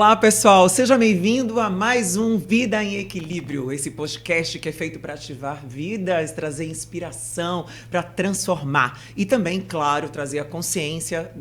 Olá, pessoal. Seja bem-vindo a mais um Vida em Equilíbrio, esse podcast que é feito para ativar vidas, trazer inspiração, para transformar e também, claro, trazer a consciência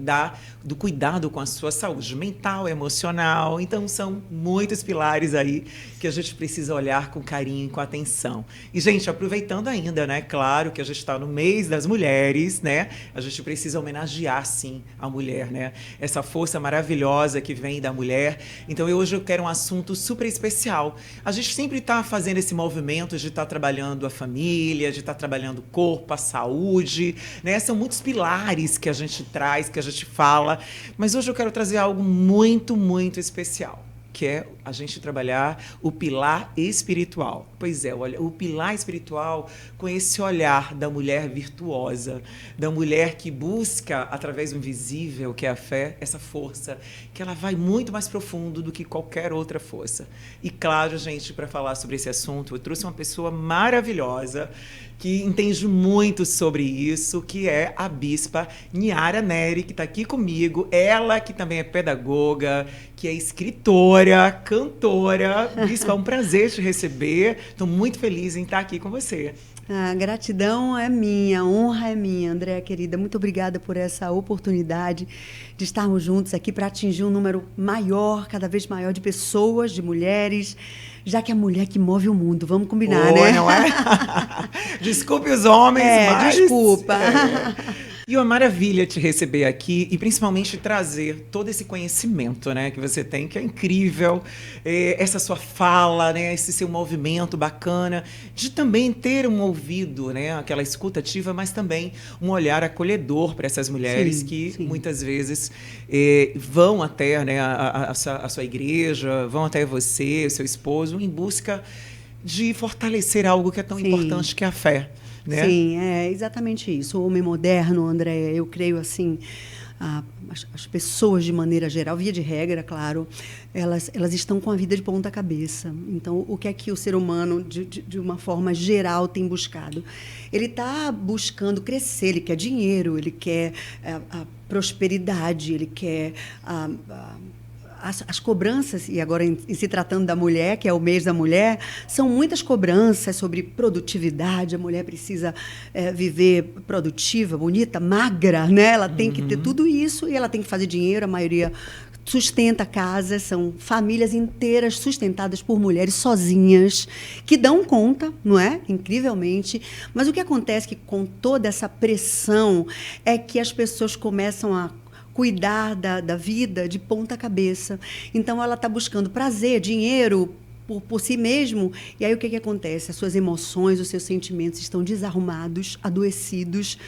do cuidado com a sua saúde mental, emocional. Então, são muitos pilares aí que a gente precisa olhar com carinho e com atenção. E, gente, aproveitando ainda, né? Claro que a gente está no mês das mulheres, né? A gente precisa homenagear, sim, a mulher, né? Essa força maravilhosa que vem da mulher. Então, hoje eu quero um assunto super especial. A gente sempre está fazendo esse movimento de estar trabalhando a família, de estar trabalhando o corpo, a saúde, né? São muitos pilares que a gente traz, que a gente fala, mas hoje eu quero trazer algo muito, muito especial, que é a gente trabalhar o pilar espiritual. Pois é, olha, o pilar espiritual com esse olhar da mulher virtuosa, da mulher que busca, através do invisível, que é a fé, essa força, que ela vai muito mais profundo do que qualquer outra força. E claro, gente, para falar sobre esse assunto, eu trouxe uma pessoa maravilhosa, que entende muito sobre isso, que é a bispa Niara Neri, que está aqui comigo. Ela que também é pedagoga, que é escritora, cantora. Bispa, é um prazer te receber. Estou muito feliz em estar aqui com você. A gratidão é minha, a honra é minha, Andréa querida. Muito obrigada por essa oportunidade de estarmos juntos aqui para atingir um número maior, cada vez maior, de pessoas, de mulheres, já que é a mulher que move o mundo. Vamos combinar, né? Não é? Desculpe os homens, mas... Desculpa. E uma maravilha te receber aqui e principalmente trazer todo esse conhecimento, né, que você tem, que é incrível, essa sua fala, né, esse seu movimento bacana, de também ter um ouvido, né, aquela escuta ativa, mas também um olhar acolhedor para essas mulheres que muitas vezes vão até, né, a sua igreja, vão até você, o seu esposo, em busca de fortalecer algo que é tão importante, que é a fé. Né? Sim, é exatamente isso. O homem moderno, André, eu creio assim, as pessoas de maneira geral, via de regra, claro, elas estão com a vida de ponta cabeça. Então, o que é que o ser humano, de uma forma geral, tem buscado? Ele está buscando crescer, ele quer dinheiro, ele quer a prosperidade, ele quer as cobranças, e agora em se tratando da mulher, que é o mês da mulher, são muitas cobranças sobre produtividade. A mulher precisa viver produtiva, bonita, magra, né? Ela tem que ter tudo isso e ela tem que fazer dinheiro. A maioria sustenta casas, são famílias inteiras sustentadas por mulheres sozinhas, que dão conta, não é? Incrivelmente. Mas o que acontece que com toda essa pressão é que as pessoas começam a cuidar da vida de ponta cabeça. Então, ela está buscando prazer, dinheiro por si mesmo. E aí, o que acontece? As suas emoções, os seus sentimentos estão desarrumados, adoecidos.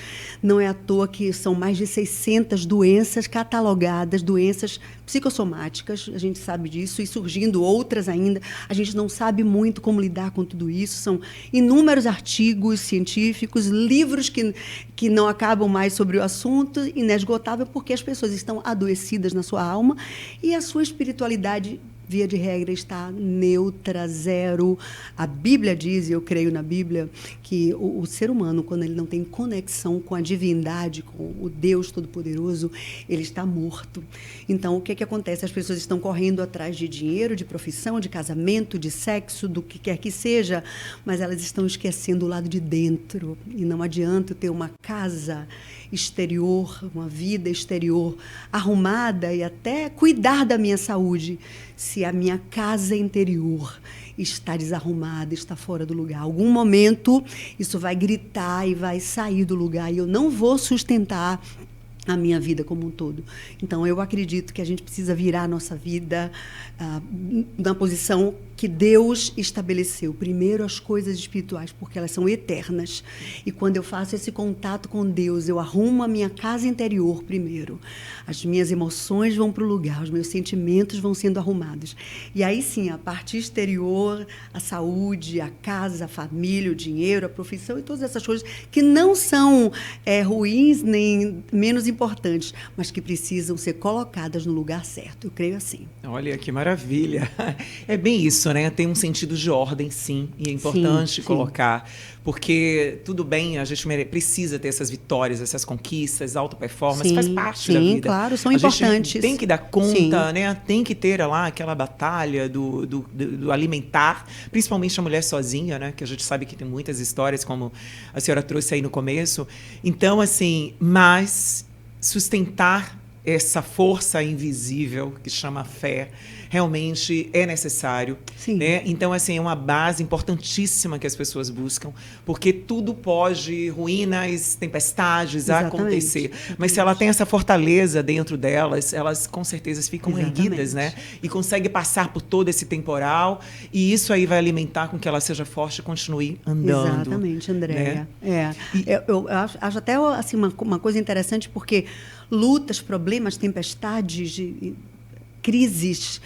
Não é à toa que são mais de 600 doenças catalogadas, doenças psicossomáticas, a gente sabe disso, e surgindo outras ainda. A gente não sabe muito como lidar com tudo isso. São inúmeros artigos científicos, livros que não acabam mais sobre o assunto, inesgotável, porque as pessoas estão adoecidas na sua alma e a sua espiritualidade, via de regra, está neutra, zero. A Bíblia diz, e eu creio na Bíblia, que o ser humano, quando ele não tem conexão com a divindade, com o Deus Todo-Poderoso, ele está morto. Então, o que acontece? As pessoas estão correndo atrás de dinheiro, de profissão, de casamento, de sexo, do que quer que seja, mas elas estão esquecendo o lado de dentro. E não adianta ter uma casa exterior, uma vida exterior arrumada e até cuidar da minha saúde, se a minha casa interior está desarrumada, está fora do lugar. Algum momento isso vai gritar e vai sair do lugar e eu não vou sustentar a minha vida como um todo. Então, eu acredito que a gente precisa virar a nossa vida na posição que Deus estabeleceu. Primeiro, as coisas espirituais, porque elas são eternas. E quando eu faço esse contato com Deus, eu arrumo a minha casa interior primeiro. As minhas emoções vão para o lugar, os meus sentimentos vão sendo arrumados. E aí sim, a parte exterior, a saúde, a casa, a família, o dinheiro, a profissão e todas essas coisas que não são ruins nem menos importantes, mas que precisam ser colocadas no lugar certo. Eu creio assim. Olha, que maravilha. É bem isso. isso, né? Tem um sentido de ordem, sim, e é importante colocar, porque tudo bem, a gente precisa ter essas vitórias, essas conquistas, auto-performance, faz parte da vida. Sim, claro, são a importantes. Gente tem que dar conta, né? Tem que ter lá aquela batalha do alimentar, principalmente a mulher sozinha, né? Que a gente sabe que tem muitas histórias, como a senhora trouxe aí no começo. Então, assim, mas sustentar essa força invisível que chama fé realmente é necessário, né? Então, assim, é uma base importantíssima que as pessoas buscam, porque tudo pode, ruínas, tempestades, acontecer. Mas se ela tem essa fortaleza dentro delas, elas com certeza ficam erguidas, né? E conseguem passar por todo esse temporal, e isso aí vai alimentar com que ela seja forte e continue andando. Exatamente, Andréia. Né? Eu acho até assim, uma coisa interessante, porque lutas, problemas, tempestades, crises,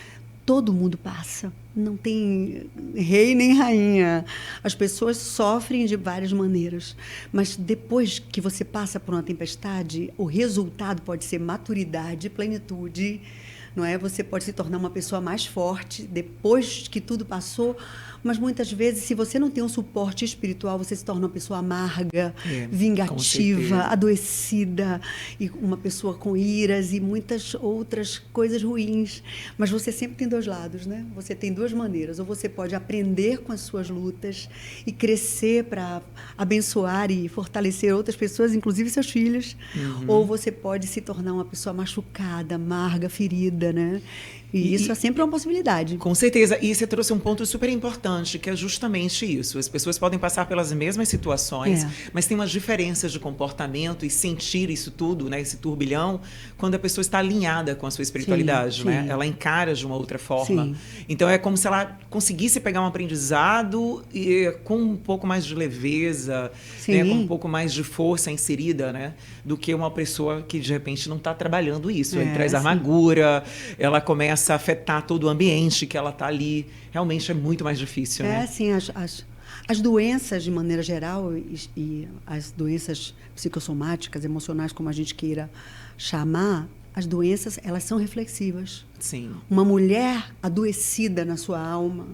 todo mundo passa. Não tem rei nem rainha. As pessoas sofrem de várias maneiras. Mas depois que você passa por uma tempestade, o resultado pode ser maturidade, plenitude, não é? Você pode se tornar uma pessoa mais forte depois que tudo passou, mas muitas vezes, se você não tem um suporte espiritual, você se torna uma pessoa amarga, vingativa, adoecida, e uma pessoa com iras e muitas outras coisas ruins. Mas você sempre tem dois lados, né? Você tem duas maneiras. Ou você pode aprender com as suas lutas e crescer para abençoar e fortalecer outras pessoas, inclusive seus filhos. Ou você pode se tornar uma pessoa machucada, amarga, ferida, né? E isso é sempre uma possibilidade. Com certeza. E você trouxe um ponto super importante, que é justamente isso. As pessoas podem passar pelas mesmas situações, mas tem umas diferenças de comportamento e sentir isso tudo, né, esse turbilhão, quando a pessoa está alinhada com a sua espiritualidade, né? Ela encara de uma outra forma. Então, é como se ela conseguisse pegar um aprendizado com um pouco mais de leveza, né, com um pouco mais de força inserida, né, do que uma pessoa que, de repente, não está trabalhando isso. Aí traz amargura, ela começa a afetar todo o ambiente que ela está ali. Realmente é muito mais difícil, né? Sim, as doenças, de maneira geral, e as doenças psicossomáticas, emocionais, como a gente queira chamar, as doenças, elas são reflexivas. Sim. Uma mulher adoecida na sua alma,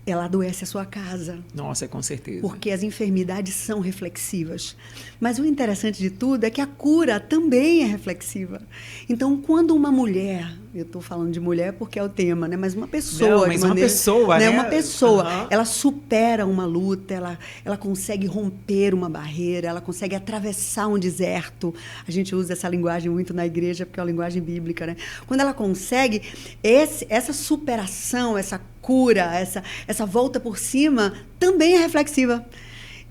ela adoece a sua casa. Nossa, com certeza. Porque as enfermidades são reflexivas. Mas o interessante de tudo é que a cura também é reflexiva. Então, quando uma mulher, eu estou falando de mulher porque é o tema, né? Mas uma pessoa... Não, mas uma pessoa, né? Uma pessoa, ela supera uma luta, ela consegue romper uma barreira, ela consegue atravessar um deserto. A gente usa essa linguagem muito na igreja, porque é uma linguagem bíblica, né? Quando ela consegue, essa superação, essa cura, essa volta por cima, também é reflexiva.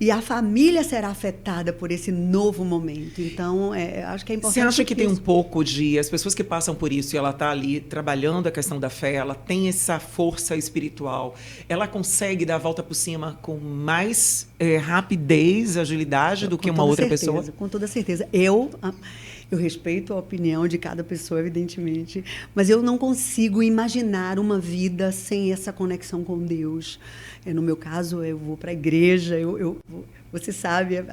E a família será afetada por esse novo momento. Então, acho que é importante. Você acha que tem um pouco de... As pessoas que passam por isso, e ela está ali trabalhando a questão da fé, ela tem essa força espiritual, ela consegue dar a volta por cima com mais rapidez, agilidade do que uma outra pessoa? Com toda certeza. Eu respeito a opinião de cada pessoa, evidentemente, mas eu não consigo imaginar uma vida sem essa conexão com Deus. No meu caso, eu vou para a igreja, você sabe,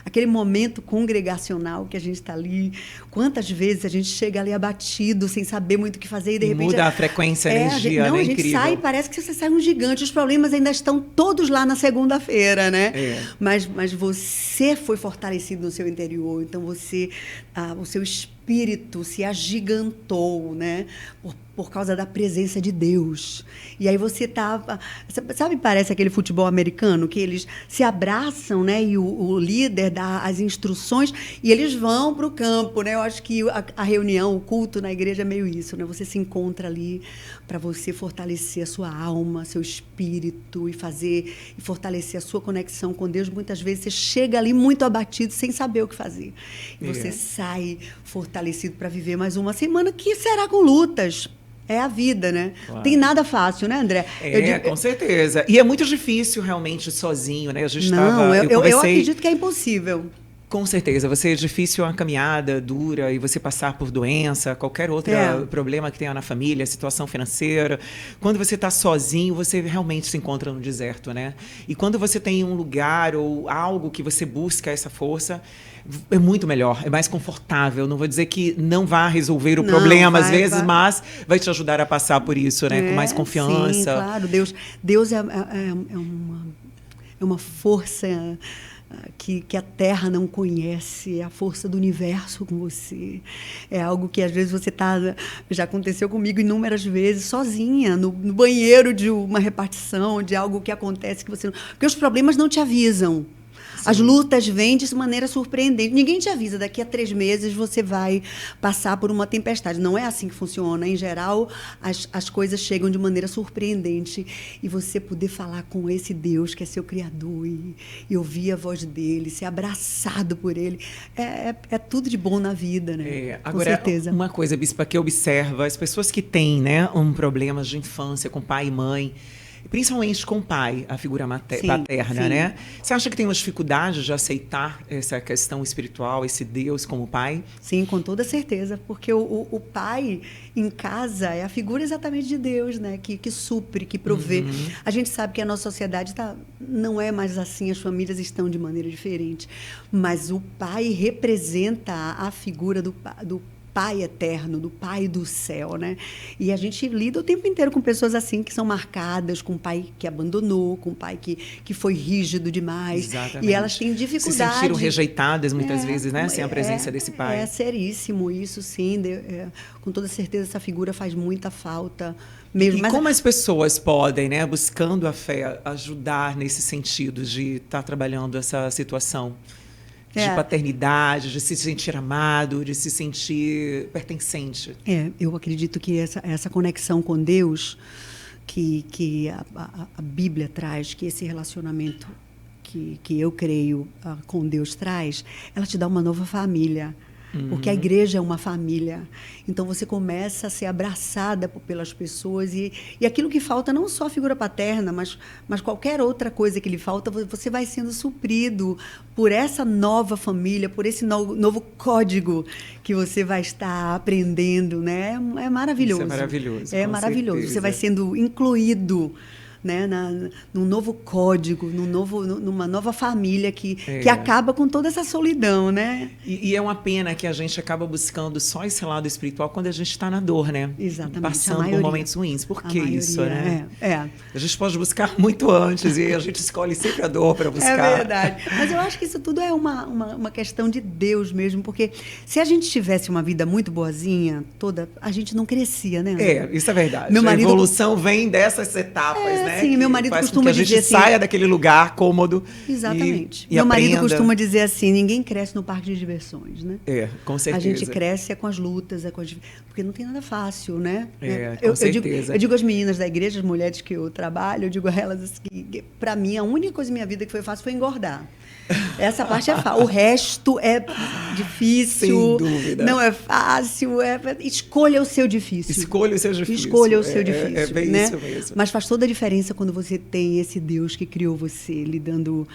aquele momento congregacional que a gente está ali, quantas vezes a gente chega ali abatido, sem saber muito o que fazer, e de repente... Muda a frequência, a energia, né? É a gente incrível. sai e parece que você sai um gigante, os problemas ainda estão todos lá na segunda-feira, né? Mas você foi fortalecido no seu interior, então o seu espírito se agigantou, né? Por causa da presença de Deus. E aí você estava... Sabe, parece aquele futebol americano, que eles se abraçam, né? E o líder dá as instruções e eles vão para o campo, né? Eu acho que a reunião, o culto na igreja é meio isso, né? Você se encontra ali para você fortalecer a sua alma, seu espírito e fortalecer a sua conexão com Deus. Muitas vezes você chega ali muito abatido, sem saber o que fazer. E você sai fortalecido para viver mais uma semana que será com lutas. É a vida, né? Claro. Tem nada fácil, né, André? Com certeza. E é muito difícil, realmente, sozinho, né? A gente eu acredito que é impossível. Com certeza, você é difícil uma caminhada dura e você passar por doença, qualquer outro problema que tenha na família, situação financeira. Quando você está sozinho, você realmente se encontra no deserto, né? E quando você tem um lugar ou algo que você busca essa força, é muito melhor, é mais confortável. Não vou dizer que não vá resolver o problema às vezes, mas vai te ajudar a passar por isso, né? Com mais confiança. Sim, claro. Deus é uma força que a Terra não conhece, é a força do universo com você. É algo que às vezes você está... Já aconteceu comigo inúmeras vezes, sozinha, no banheiro de uma repartição, de algo que acontece que você não... Porque os problemas não te avisam. Sim. As lutas vêm de maneira surpreendente. Ninguém te avisa, daqui a 3 meses você vai passar por uma tempestade. Não é assim que funciona. Em geral, as coisas chegam de maneira surpreendente. E você poder falar com esse Deus que é seu Criador e ouvir a voz dele, ser abraçado por ele, é tudo de bom na vida, né? Agora, com certeza. Uma coisa, Bispa, que observa, as pessoas que têm, né, problemas de infância com pai e mãe, principalmente com o pai, a figura paterna, sim. Né? Você acha que tem uma dificuldade de aceitar essa questão espiritual, esse Deus como pai? Sim, com toda certeza, porque o pai em casa é a figura exatamente de Deus, né? Que supre, que provê. A gente sabe que a nossa sociedade não é mais assim, as famílias estão de maneira diferente, mas o pai representa a figura do Pai eterno, do Pai do céu, né? E a gente lida o tempo inteiro com pessoas assim, que são marcadas, com um pai que abandonou, com um pai que foi rígido demais. Exatamente. E elas têm dificuldade. Se sentiram rejeitadas muitas vezes, né? Sem a presença desse pai. É seríssimo isso, sim. Com toda certeza, essa figura faz muita falta mesmo. E como as pessoas podem, né, buscando a fé, ajudar nesse sentido de estar trabalhando essa situação? De paternidade, de se sentir amado, de se sentir pertencente. Eu acredito que essa conexão com Deus, que a Bíblia traz, que esse relacionamento que eu creio com Deus traz, ela te dá uma nova família. Porque a igreja é uma família. Então, você começa a ser abraçada pelas pessoas. E aquilo que falta, não só a figura paterna, mas qualquer outra coisa que lhe falta, você vai sendo suprido por essa nova família, por esse novo código que você vai estar aprendendo, né? É maravilhoso. Isso é maravilhoso. É maravilhoso. Certeza. Você vai sendo incluído, né, num novo código, numa nova família que acaba com toda essa solidão, né? E é uma pena que a gente acaba buscando só esse lado espiritual quando a gente está na dor, né? Exatamente. Passando por momentos ruins. Por que isso, né? A gente pode buscar muito antes e a gente escolhe sempre a dor para buscar. É verdade. Mas eu acho que isso tudo é uma questão de Deus mesmo, porque se a gente tivesse uma vida muito boazinha, a gente não crescia, né? Isso é verdade. A evolução vem dessas etapas, né? Sim, meu marido costuma dizer assim... que a gente saia daquele lugar cômodo. Exatamente. E meu aprenda. Marido costuma dizer assim, ninguém cresce no parque de diversões, né? Com certeza. A gente cresce com as lutas, porque não tem nada fácil, né? Com certeza. Eu digo às meninas da igreja, as mulheres que eu trabalho, eu digo a elas assim, que para mim, a única coisa na minha vida que foi fácil foi engordar. Essa parte é fácil. O resto é difícil. Sem dúvida. Não é fácil. Escolha o seu difícil. Escolha o seu difícil. Escolha o seu difícil. É bem né? isso mesmo. Mas faz toda a diferença quando você tem esse Deus que criou você, lhe dando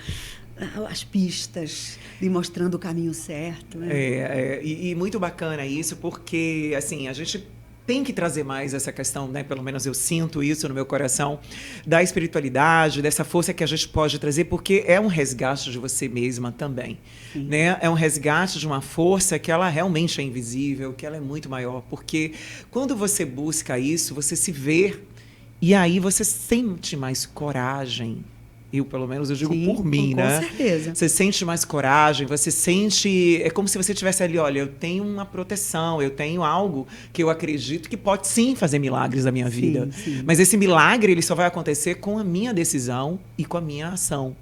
as pistas, lhe mostrando o caminho certo. Né? E muito bacana isso, porque assim, a gente tem que trazer mais essa questão, né? Pelo menos eu sinto isso no meu coração, da espiritualidade, dessa força que a gente pode trazer, porque é um resgate de você mesma também, né? É um resgate de uma força que ela realmente é invisível, que ela é muito maior, porque quando você busca isso, você se vê e aí você sente mais coragem. Pelo menos eu digo por mim, né? Com certeza. Você sente mais coragem, você sente... É como se você estivesse ali, olha, eu tenho uma proteção, eu tenho algo que eu acredito que pode sim fazer milagres na minha vida. Sim. Mas esse milagre, ele só vai acontecer com a minha decisão e com a minha ação.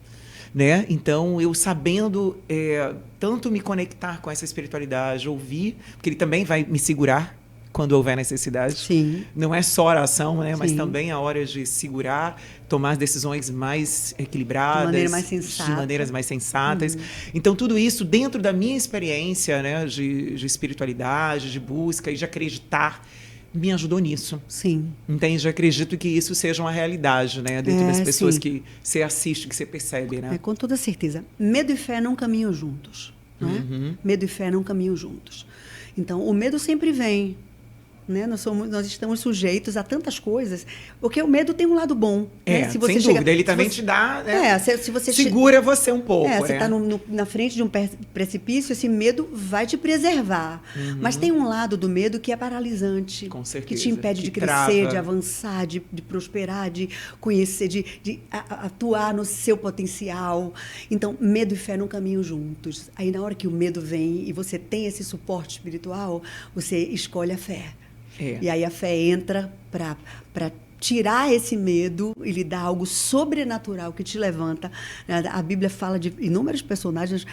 Né? Então, eu sabendo tanto me conectar com essa espiritualidade, ouvir, porque ele também vai me segurar quando houver necessidade. Sim. Não é só oração, né? Mas também a hora de segurar, tomar decisões mais equilibradas, de maneiras mais sensatas. Então, tudo isso dentro da minha experiência, né, de espiritualidade, de busca e de acreditar, me ajudou nisso. Sim. Entende? Eu acredito que isso seja uma realidade, né? Dentro das pessoas que você assiste, que você percebe, né? Com toda certeza. Medo e fé não caminham juntos. não é? Medo e fé não caminham juntos. Então, o medo sempre vem. Né? Nós estamos sujeitos a tantas coisas, porque o medo tem um lado bom. Né? Se você sem dúvida, ele também te dá... Né? Se você segura você um pouco. Você está na frente de um precipício, esse medo vai te preservar. Mas tem um lado do medo que é paralisante. Com certeza. Que te impede de crescer, trava. De avançar, de prosperar, de conhecer, de atuar no seu potencial. Então, medo e fé não caminham juntos. Aí, na hora que o medo vem e você tem esse suporte espiritual, você escolhe a fé. E aí a fé entra para tirar esse medo e lhe dar algo sobrenatural que te levanta. A Bíblia fala de inúmeros personagens.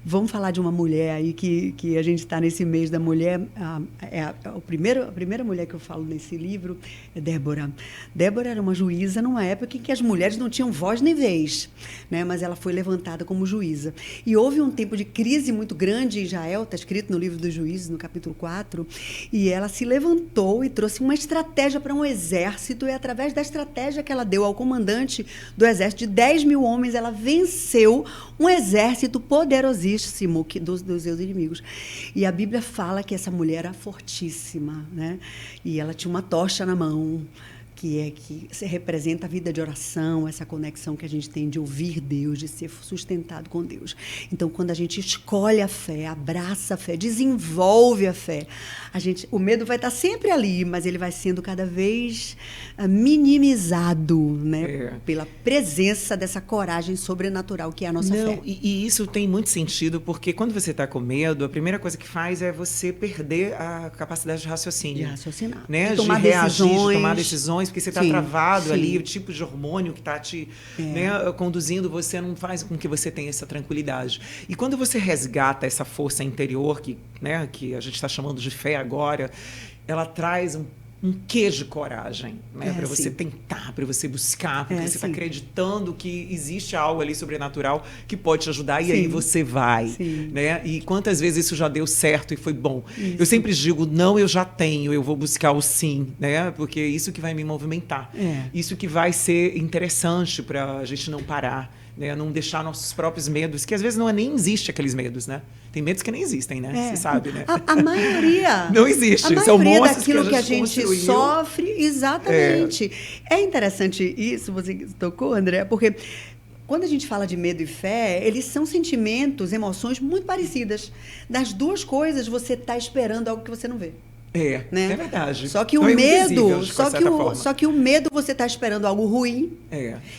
Vamos falar de uma mulher aí que a gente está nesse mês da mulher. A primeira mulher que eu falo nesse livro é Débora. Débora era uma juíza numa época em que as mulheres não tinham voz nem vez, né? Mas ela foi levantada como juíza. E houve um tempo de crise muito grande em Israel, está escrito no livro dos Juízes, no capítulo 4, e ela se levantou e trouxe uma estratégia para um exército, e através da estratégia que ela deu ao comandante do exército de 10 mil homens, ela venceu um exército poderosíssimo dos seus inimigos. E a Bíblia fala que essa mulher era fortíssima, né? E ela tinha uma tocha na mão, que representa a vida de oração, essa conexão que a gente tem de ouvir Deus, de ser sustentado com Deus. Então, quando a gente escolhe a fé, abraça a fé, desenvolve a fé, o medo vai estar sempre ali, mas ele vai sendo cada vez minimizado, né? Pela presença dessa coragem sobrenatural que é a nossa fé. E isso tem muito sentido, porque quando você está com medo, a primeira coisa que faz é você perder a capacidade de raciocínio. De raciocinar. Né? De reagir, de tomar decisões, porque você está travado ali, o tipo de hormônio que está te conduzindo você não faz com que você tenha essa tranquilidade. E quando você resgata essa força interior, que a gente está chamando de fé agora, ela traz um quê de coragem, né? Para você tentar, para você buscar, porque você está acreditando que existe algo ali sobrenatural que pode te ajudar, e aí você vai. Né? E quantas vezes isso já deu certo e foi bom? Isso. Eu sempre digo, não, eu já tenho, eu vou buscar o sim, né? Porque é isso que vai me movimentar. Isso que vai ser interessante para a gente não parar. Né? Não deixar nossos próprios medos, que às vezes nem existe aqueles medos, né? Tem medos que nem existem, né? Você sabe, né? A maioria... Não existe. A São maioria monstros daquilo que a gente construiu. sofre, exatamente. É interessante isso, você tocou, André, porque quando a gente fala de medo e fé, eles são sentimentos, emoções muito parecidas. Das duas coisas, você está esperando algo que você não vê. Né? É verdade. Só que o medo, só que o medo você está esperando algo ruim,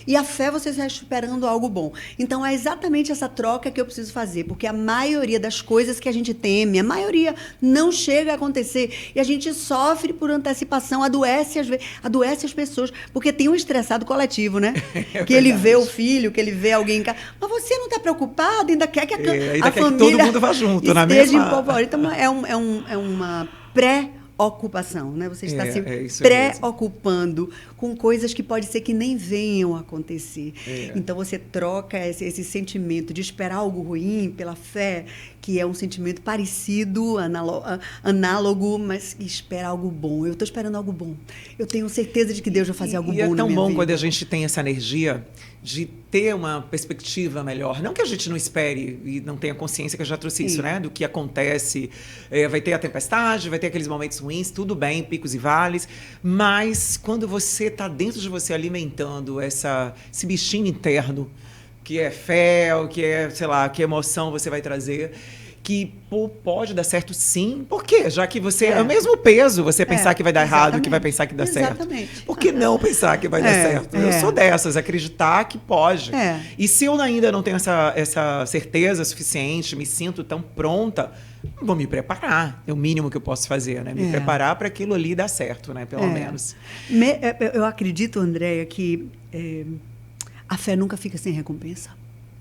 e a fé você está esperando algo bom. Então é exatamente essa troca que eu preciso fazer, porque a maioria das coisas que a gente teme, a maioria não chega a acontecer, e a gente sofre por antecipação, adoece as pessoas, porque tem um estressado coletivo, né? Que ele vê o filho, que ele vê alguém em casa, mas você não está preocupado, ainda quer que a família que todo mundo vá junto na mesma... Então é uma pré-ocupação, né? Você está se preocupando com coisas que pode ser que nem venham a acontecer. Então, você troca esse sentimento de esperar algo ruim pela fé, que é um sentimento parecido, análogo, mas que espera algo bom. Eu estou esperando algo bom. Eu tenho certeza de que Deus vai fazer algo bom na minha vida. E é tão bom quando a gente tem essa energia de ter uma perspectiva melhor. Não que a gente não espere e não tenha consciência, que eu já trouxe isso, né? Do que acontece. Vai ter a tempestade, vai ter aqueles momentos ruins, tudo bem, picos e vales. Mas quando você está dentro de você alimentando esse bichinho interno, que é fé, ou que é, sei lá, que emoção você vai trazer, que pode dar certo sim. Por quê? Já que você é o mesmo peso, você pensar que vai dar errado, que vai pensar que dá certo. Por que não pensar que vai dar certo? Eu sou dessas, acreditar que pode. E se eu ainda não tenho essa certeza suficiente, me sinto tão pronta, vou me preparar. É o mínimo que eu posso fazer, né? Me preparar para aquilo ali dar certo, né? Pelo menos. Eu acredito, Andréia, que a fé nunca fica sem recompensa.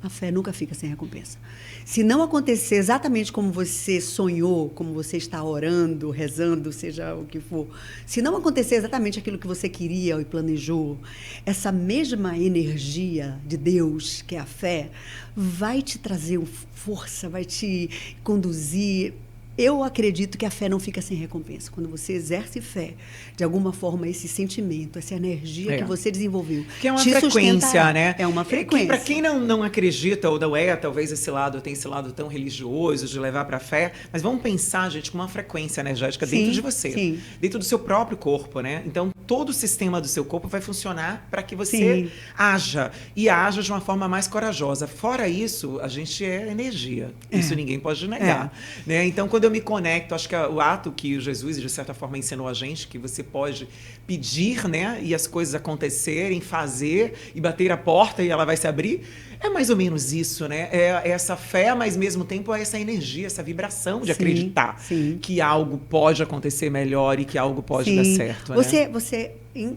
A fé nunca fica sem recompensa. Se não acontecer exatamente como você sonhou, como você está orando, rezando, seja o que for, se não acontecer exatamente aquilo que você queria e planejou, essa mesma energia de Deus, que é a fé, vai te trazer força, vai te conduzir Eu acredito que a fé não fica sem recompensa. Quando você exerce fé, de alguma forma, esse sentimento, essa energia que você desenvolveu, que é uma frequência, né? É uma frequência. Para quem não acredita ou não é, talvez tem esse lado tão religioso de levar para a fé, mas vamos pensar, gente, com uma frequência energética dentro de você, dentro do seu próprio corpo, né? Então, todo o sistema do seu corpo vai funcionar para que você haja de uma forma mais corajosa. Fora isso, a gente é energia. Isso ninguém pode negar, né? Então, quando eu me conecto, acho que o ato que Jesus, de certa forma, ensinou a gente, que você pode pedir, né, e as coisas acontecerem, fazer e bater a porta e ela vai se abrir, é mais ou menos isso, né? É essa fé, mas ao mesmo tempo é essa energia, essa vibração de acreditar que algo pode acontecer melhor e que algo pode dar certo. Você,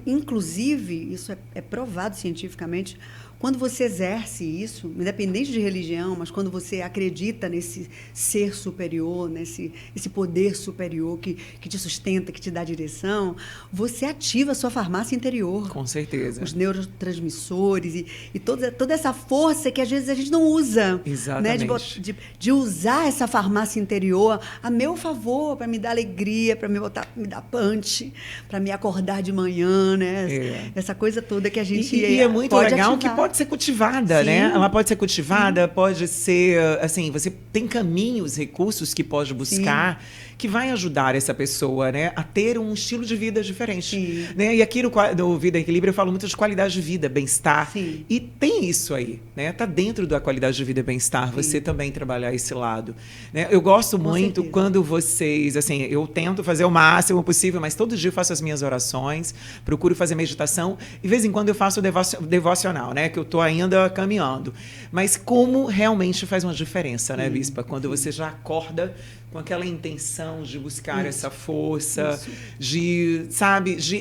inclusive, isso é provado cientificamente. Quando você exerce isso, independente de religião, mas quando você acredita nesse ser superior, esse poder superior que te sustenta, que te dá direção, você ativa a sua farmácia interior. Com certeza. Os neurotransmissores e toda essa força que às vezes a gente não usa. Exatamente. Né? De usar essa farmácia interior a meu favor, para me dar alegria, para me dar punch, para me acordar de manhã, né? Essa coisa toda que a gente e é muito pode legal ativar. Que pode ser cultivada, né? Ela pode ser cultivada, pode ser, assim, você tem caminhos, recursos que pode buscar, que vai ajudar essa pessoa, né, a ter um estilo de vida diferente, né? E aqui no Vida em Equilíbrio eu falo muito de qualidade de vida, bem-estar, e tem isso aí, né? Tá dentro da qualidade de vida e bem-estar, você também trabalhar esse lado, né? Eu gosto muito quando vocês, assim, eu tento fazer o máximo possível, mas todo dia eu faço as minhas orações, procuro fazer meditação, e de vez em quando eu faço devocional, né? Que eu tô ainda caminhando. Mas como realmente faz uma diferença, né, Bispa? Quando você já acorda com aquela intenção de buscar essa força,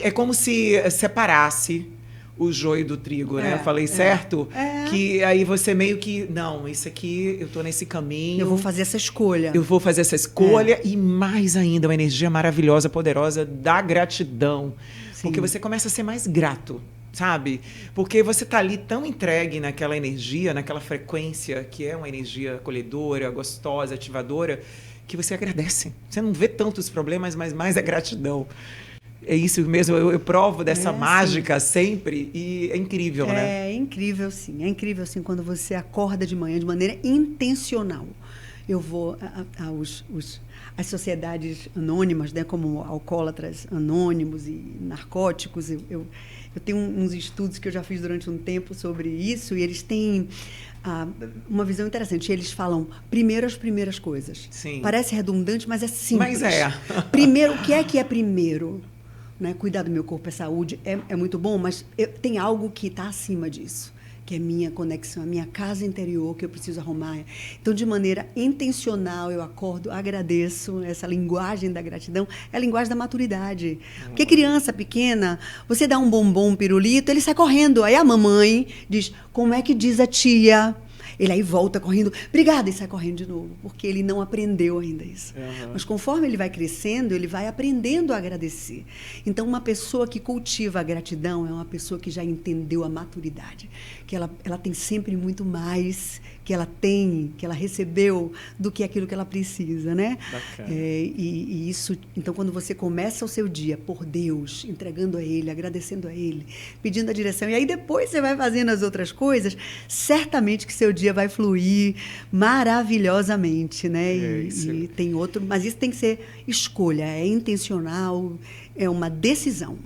é como se separasse o joio do trigo, né? Eu falei certo? Que aí você meio que, não, isso aqui, eu tô nesse caminho. Eu vou fazer essa escolha. Eu vou fazer essa escolha e mais ainda, uma energia maravilhosa, poderosa da gratidão. Porque você começa a ser mais grato. Sabe? Porque você tá ali tão entregue naquela energia, naquela frequência, que é uma energia acolhedora, gostosa, ativadora, que você agradece. Você não vê tantos problemas, mas mais a gratidão. É isso mesmo, eu provo dessa mágica sempre e é incrível, né? É incrível, sim. É incrível, sim, quando você acorda de manhã de maneira intencional. Eu vou às sociedades anônimas, né, como alcoólatras anônimos e narcóticos. Eu tenho uns estudos que eu já fiz durante um tempo sobre isso e eles têm uma visão interessante. Eles falam primeiro as primeiras coisas. Sim. Parece redundante, mas é simples. Mas é. Primeiro, o que é primeiro? Né? Cuidar do meu corpo é saúde, é muito bom, mas tem algo que está acima disso, que é minha conexão, a minha casa interior, que eu preciso arrumar. Então, de maneira intencional, eu acordo, agradeço. Essa linguagem da gratidão é a linguagem da maturidade. Porque criança pequena, você dá um bombom, um pirulito, ele sai correndo. Aí a mamãe diz, como é que diz a tia? Ele aí volta correndo, obrigada, e sai correndo de novo, porque ele não aprendeu ainda isso. Mas conforme ele vai crescendo, ele vai aprendendo a agradecer. Então, uma pessoa que cultiva a gratidão é uma pessoa que já entendeu a maturidade, que ela tem sempre muito mais que ela recebeu do que aquilo que ela precisa, né? E isso, então, quando você começa o seu dia por Deus, entregando a Ele, agradecendo a Ele, pedindo a direção, e aí depois você vai fazendo as outras coisas, certamente que seu dia vai fluir maravilhosamente, né? E tem outro, mas isso tem que ser escolha, é intencional, é uma decisão.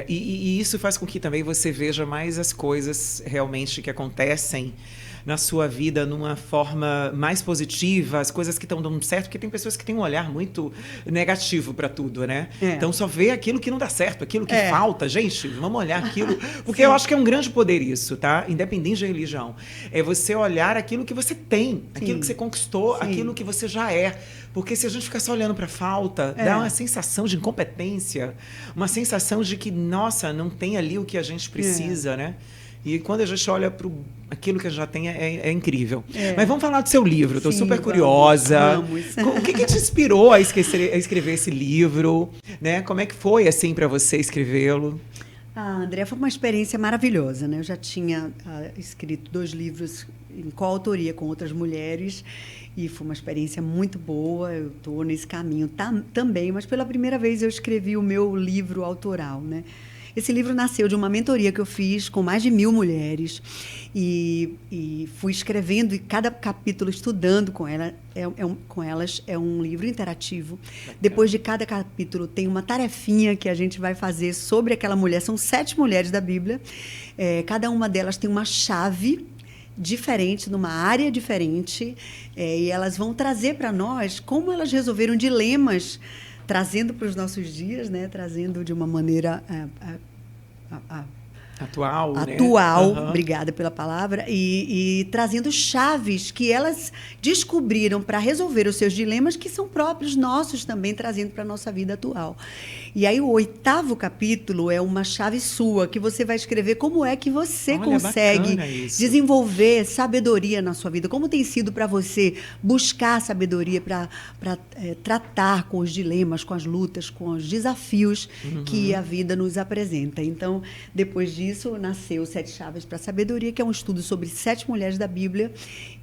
E isso faz com que também você veja mais as coisas realmente que acontecem na sua vida numa forma mais positiva, as coisas que estão dando certo, porque tem pessoas que têm um olhar muito negativo para tudo, né? Então só vê aquilo que não dá certo, aquilo que falta. Gente, vamos olhar aquilo, porque eu acho que é um grande poder isso, tá? Independente da religião. É você olhar aquilo que você tem, aquilo que você conquistou, aquilo que você já é. Porque se a gente ficar só olhando para a falta, dá uma sensação de incompetência, uma sensação de que, nossa, não tem ali o que a gente precisa, né? E quando a gente olha para aquilo que já tem, é incrível. Mas vamos falar do seu livro. Estou super curiosa. Vamos. O que te inspirou a escrever esse livro? Né? Como é que foi assim para você escrevê-lo? André, foi uma experiência maravilhosa, né? Eu já tinha escrito 2 livros em coautoria com outras mulheres e foi uma experiência muito boa. Eu estou nesse caminho também, mas pela primeira vez eu escrevi o meu livro autoral, né? Esse livro nasceu de uma mentoria que eu fiz com mais de 1.000 mulheres e fui escrevendo e cada capítulo estudando com elas. É um livro interativo. Bacana. Depois de cada capítulo tem uma tarefinha que a gente vai fazer sobre aquela mulher. São 7 mulheres da Bíblia. Cada uma delas tem uma chave diferente, numa área diferente, e elas vão trazer para nós como elas resolveram dilemas, trazendo para os nossos dias, né? Trazendo de uma maneira atual, né? Uhum. Obrigada pela palavra, e trazendo chaves que elas descobriram para resolver os seus dilemas, que são próprios nossos também, trazendo para a nossa vida atual. E aí o 8º capítulo é uma chave sua, que você vai escrever como é que você consegue desenvolver sabedoria na sua vida, como tem sido para você buscar sabedoria para tratar com os dilemas, com as lutas, com os desafios que a vida nos apresenta. Então, depois disso, nasceu 7 Chaves para a Sabedoria, que é um estudo sobre 7 mulheres da Bíblia,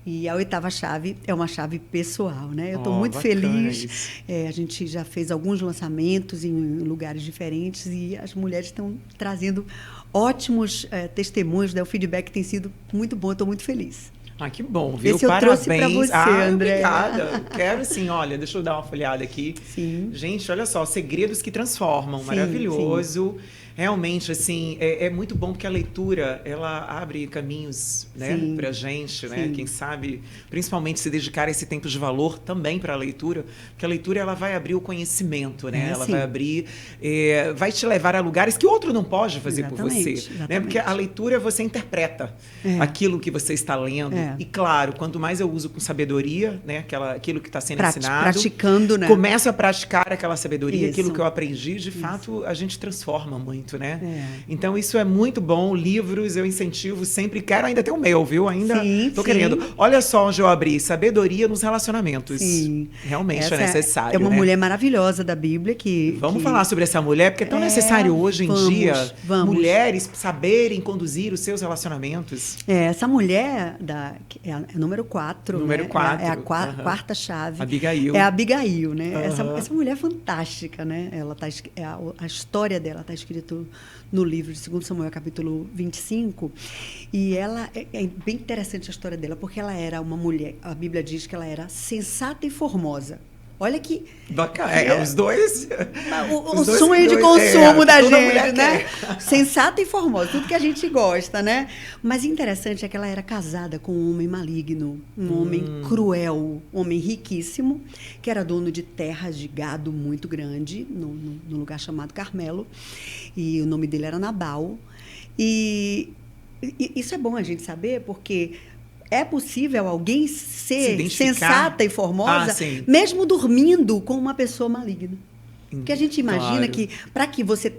e a 8ª chave é uma chave pessoal, né? Eu estou muito feliz. A gente já fez alguns lançamentos em lugares diferentes e as mulheres estão trazendo ótimos testemunhos, né? O feedback tem sido muito bom, eu estou muito feliz. Que bom, viu? Esse eu Parabéns. Trouxe para você, André. Obrigada. Quero sim, olha, deixa eu dar uma folhada aqui. Sim. Gente, olha só, segredos que transformam, maravilhoso. Sim. Realmente, assim, é muito bom porque a leitura, ela abre caminhos, né, pra gente, né? Sim. Quem sabe, principalmente se dedicar esse tempo de valor também para a leitura, porque a leitura, ela vai abrir o conhecimento, né? Ela vai abrir, vai te levar a lugares que outro não pode fazer por você. Né? Porque a leitura, você interpreta aquilo que você está lendo. E, claro, quanto mais eu uso com sabedoria, né, aquilo que está sendo ensinado, praticando, né? Começo a praticar aquela sabedoria, aquilo que eu aprendi, de fato, a gente transforma muito. Né? Então isso é muito bom. Livros eu incentivo sempre, quero ainda ter o meu, viu? Ainda tô querendo. Olha só onde eu abri, sabedoria nos relacionamentos. Sim. Realmente Essa é necessário. É uma mulher maravilhosa da Bíblia que... Vamos falar sobre essa mulher, porque é tão necessário hoje em dia mulheres saberem conduzir os seus relacionamentos. Essa mulher é a número 4. Número 4. É a 4ª chave. Abigail. É a Abigail, né? Essa mulher é fantástica, né? A história dela está escrita no livro de 2 Samuel, capítulo 25, e ela é bem interessante a história dela, porque ela era uma mulher, a Bíblia diz que ela era sensata e formosa. Olha que... Bacana, os dois... O sonho de consumo da gente, né? Sensata e formosa, tudo que a gente gosta, né? Mas interessante é que ela era casada com um homem maligno, um homem cruel, um homem riquíssimo, que era dono de terras de gado muito grande, no lugar chamado Carmelo, e o nome dele era Nabal. E isso é bom a gente saber, porque... É possível alguém ser sensata e formosa, mesmo dormindo com uma pessoa maligna. Porque a gente imagina que, para que você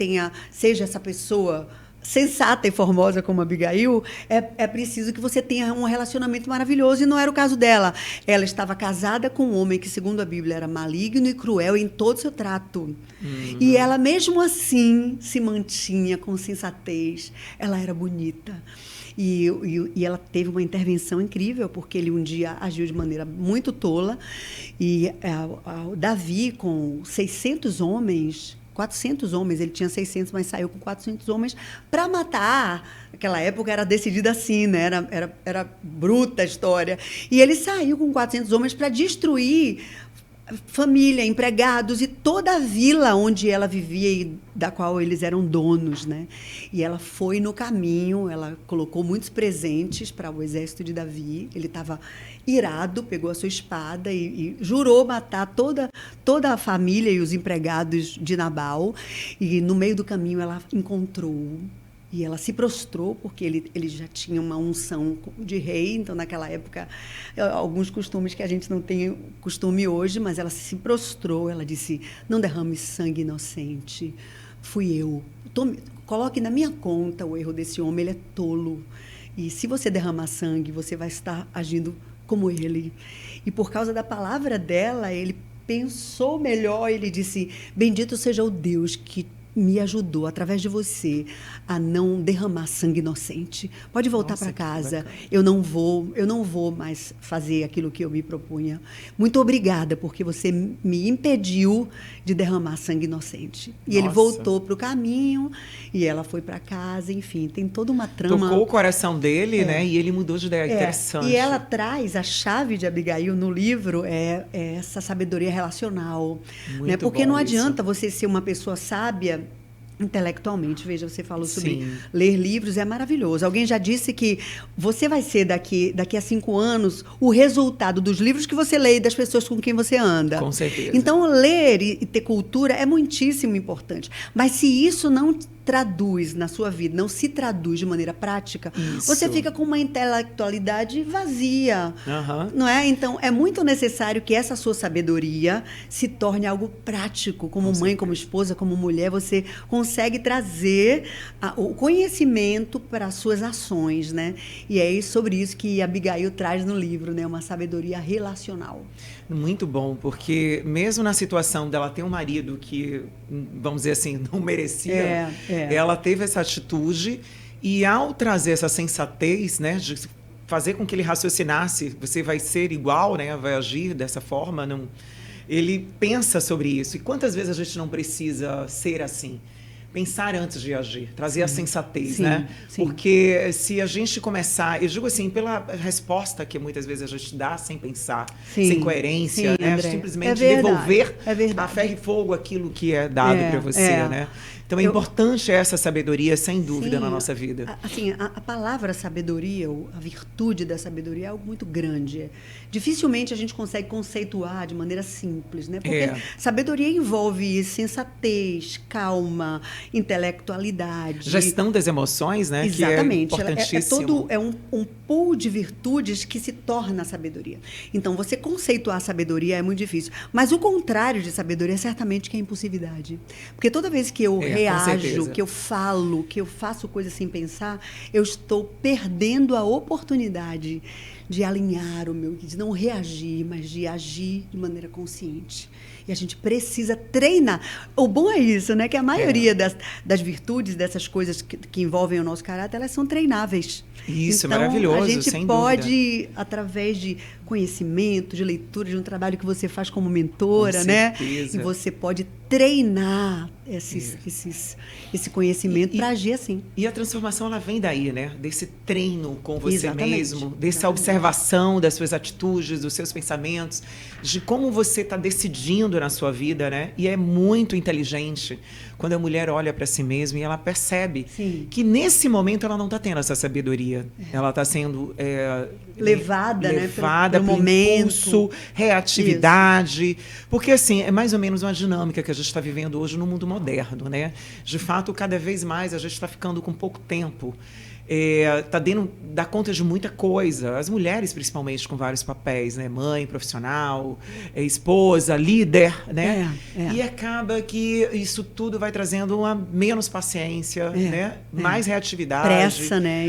seja essa pessoa sensata e formosa como Abigail, é preciso que você tenha um relacionamento maravilhoso, e não era o caso dela. Ela estava casada com um homem que, segundo a Bíblia, era maligno e cruel em todo o seu trato. E ela, mesmo assim, se mantinha com sensatez. Ela era bonita. E ela teve uma intervenção incrível, porque ele um dia agiu de maneira muito tola. E Davi, com 600 homens, 400 homens, ele tinha 600, mas saiu com 400 homens para matar. Naquela época era decidida assim, né? Era bruta a história. E ele saiu com 400 homens para destruir família, empregados e toda a vila onde ela vivia e da qual eles eram donos, né? E ela foi no caminho, ela colocou muitos presentes para o exército de Davi. Ele estava irado, pegou a sua espada e jurou matar toda a família e os empregados de Nabal. E no meio do caminho ela encontrou e ela se prostrou, porque ele já tinha uma unção de rei, então naquela época, alguns costumes que a gente não tem costume hoje, mas ela se prostrou, ela disse: não derrame sangue inocente, fui eu. Coloque na minha conta o erro desse homem, ele é tolo. E se você derramar sangue, você vai estar agindo como ele. E por causa da palavra dela, ele pensou melhor, ele disse: bendito seja o Deus que me ajudou, através de você, a não derramar sangue inocente. Pode voltar para casa. Eu não vou mais fazer aquilo que eu me propunha. Muito obrigada, porque você me impediu de derramar sangue inocente. E ele voltou para o caminho, e ela foi para casa, enfim, tem toda uma trama. Tocou o coração dele, né? E ele mudou de ideia. Interessante. E ela traz a chave de Abigail no livro, é essa sabedoria relacional. Né? Porque não adianta você ser uma pessoa sábia intelectualmente. Veja, você falou sobre ler livros, é maravilhoso. Alguém já disse que você vai ser daqui a 5 anos o resultado dos livros que você lê e das pessoas com quem você anda. Com certeza. Então, ler e ter cultura é muitíssimo importante. Mas se isso não traduz na sua vida, não se traduz de maneira prática, você fica com uma intelectualidade vazia, não é? Então, é muito necessário que essa sua sabedoria se torne algo prático, como mãe, como esposa, como mulher, você consegue trazer o conhecimento para as suas ações, né? E é sobre isso que Abigail traz no livro, né? Uma sabedoria relacional. Muito bom, porque mesmo na situação dela ter um marido que, vamos dizer assim, não merecia, ela teve essa atitude e ao trazer essa sensatez, né, de fazer com que ele raciocinasse, você vai ser igual, né, vai agir dessa forma, não, ele pensa sobre isso. E quantas vezes a gente não precisa ser assim? Pensar antes de agir, trazer a sensatez, né? Porque se a gente começar, eu digo assim, pela resposta que muitas vezes a gente dá sem pensar, sem coerência, né? André. Simplesmente devolver a ferro e fogo aquilo que é dado para você, né? Então é importante essa sabedoria, sem dúvida, na nossa vida. Assim, a palavra sabedoria, a virtude da sabedoria é algo muito grande. Dificilmente a gente consegue conceituar de maneira simples, né? Porque sabedoria envolve sensatez, calma, intelectualidade. Gestão das emoções, né? Exatamente. Que é importantíssimo. É um pool de virtudes que se torna sabedoria. Então, você conceituar a sabedoria é muito difícil. Mas o contrário de sabedoria, certamente, que é impulsividade. Porque toda vez que eu reajo, que eu falo, que eu faço coisas sem pensar, eu estou perdendo a oportunidade de alinhar o meu, de não reagir, mas de agir de maneira consciente. E a gente precisa treinar. O bom é isso, né? Que a maioria das virtudes, dessas coisas que envolvem o nosso caráter, elas são treináveis. Isso, então, é maravilhoso, a gente sem pode, através de conhecimento, de leitura, de um trabalho que você faz como mentora, né? E você pode treinar esse conhecimento para agir assim. E a transformação, ela vem daí, né? Desse treino com você mesmo, dessa observação das suas atitudes, dos seus pensamentos, de como você está decidindo na sua vida, né? E é muito inteligente quando a mulher olha para si mesma e ela percebe que nesse momento ela não está tendo essa sabedoria. Ela está sendo levada, né? Pelo momento, impulso, reatividade. Porque, assim, é mais ou menos uma dinâmica que a gente está vivendo hoje no mundo moderno, né? De fato, cada vez mais a gente está ficando com pouco tempo. Está dá conta de muita coisa. As mulheres, principalmente, com vários papéis, né? Mãe, profissional, esposa, líder, né? E acaba que isso tudo vai trazendo uma menos paciência, né? Mais reatividade. Pressa, né?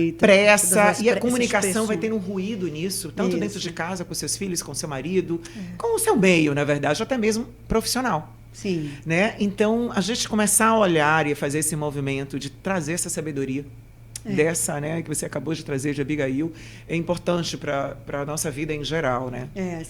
E a comunicação vai tendo um ruído nisso, tanto dentro de casa, com seus filhos, com seu marido, com o seu meio, na verdade, até mesmo profissional. Sim. Né? Então, a gente começar a olhar e fazer esse movimento de trazer essa sabedoria dessa, né, que você acabou de trazer de Abigail, é importante para a nossa vida em geral, né?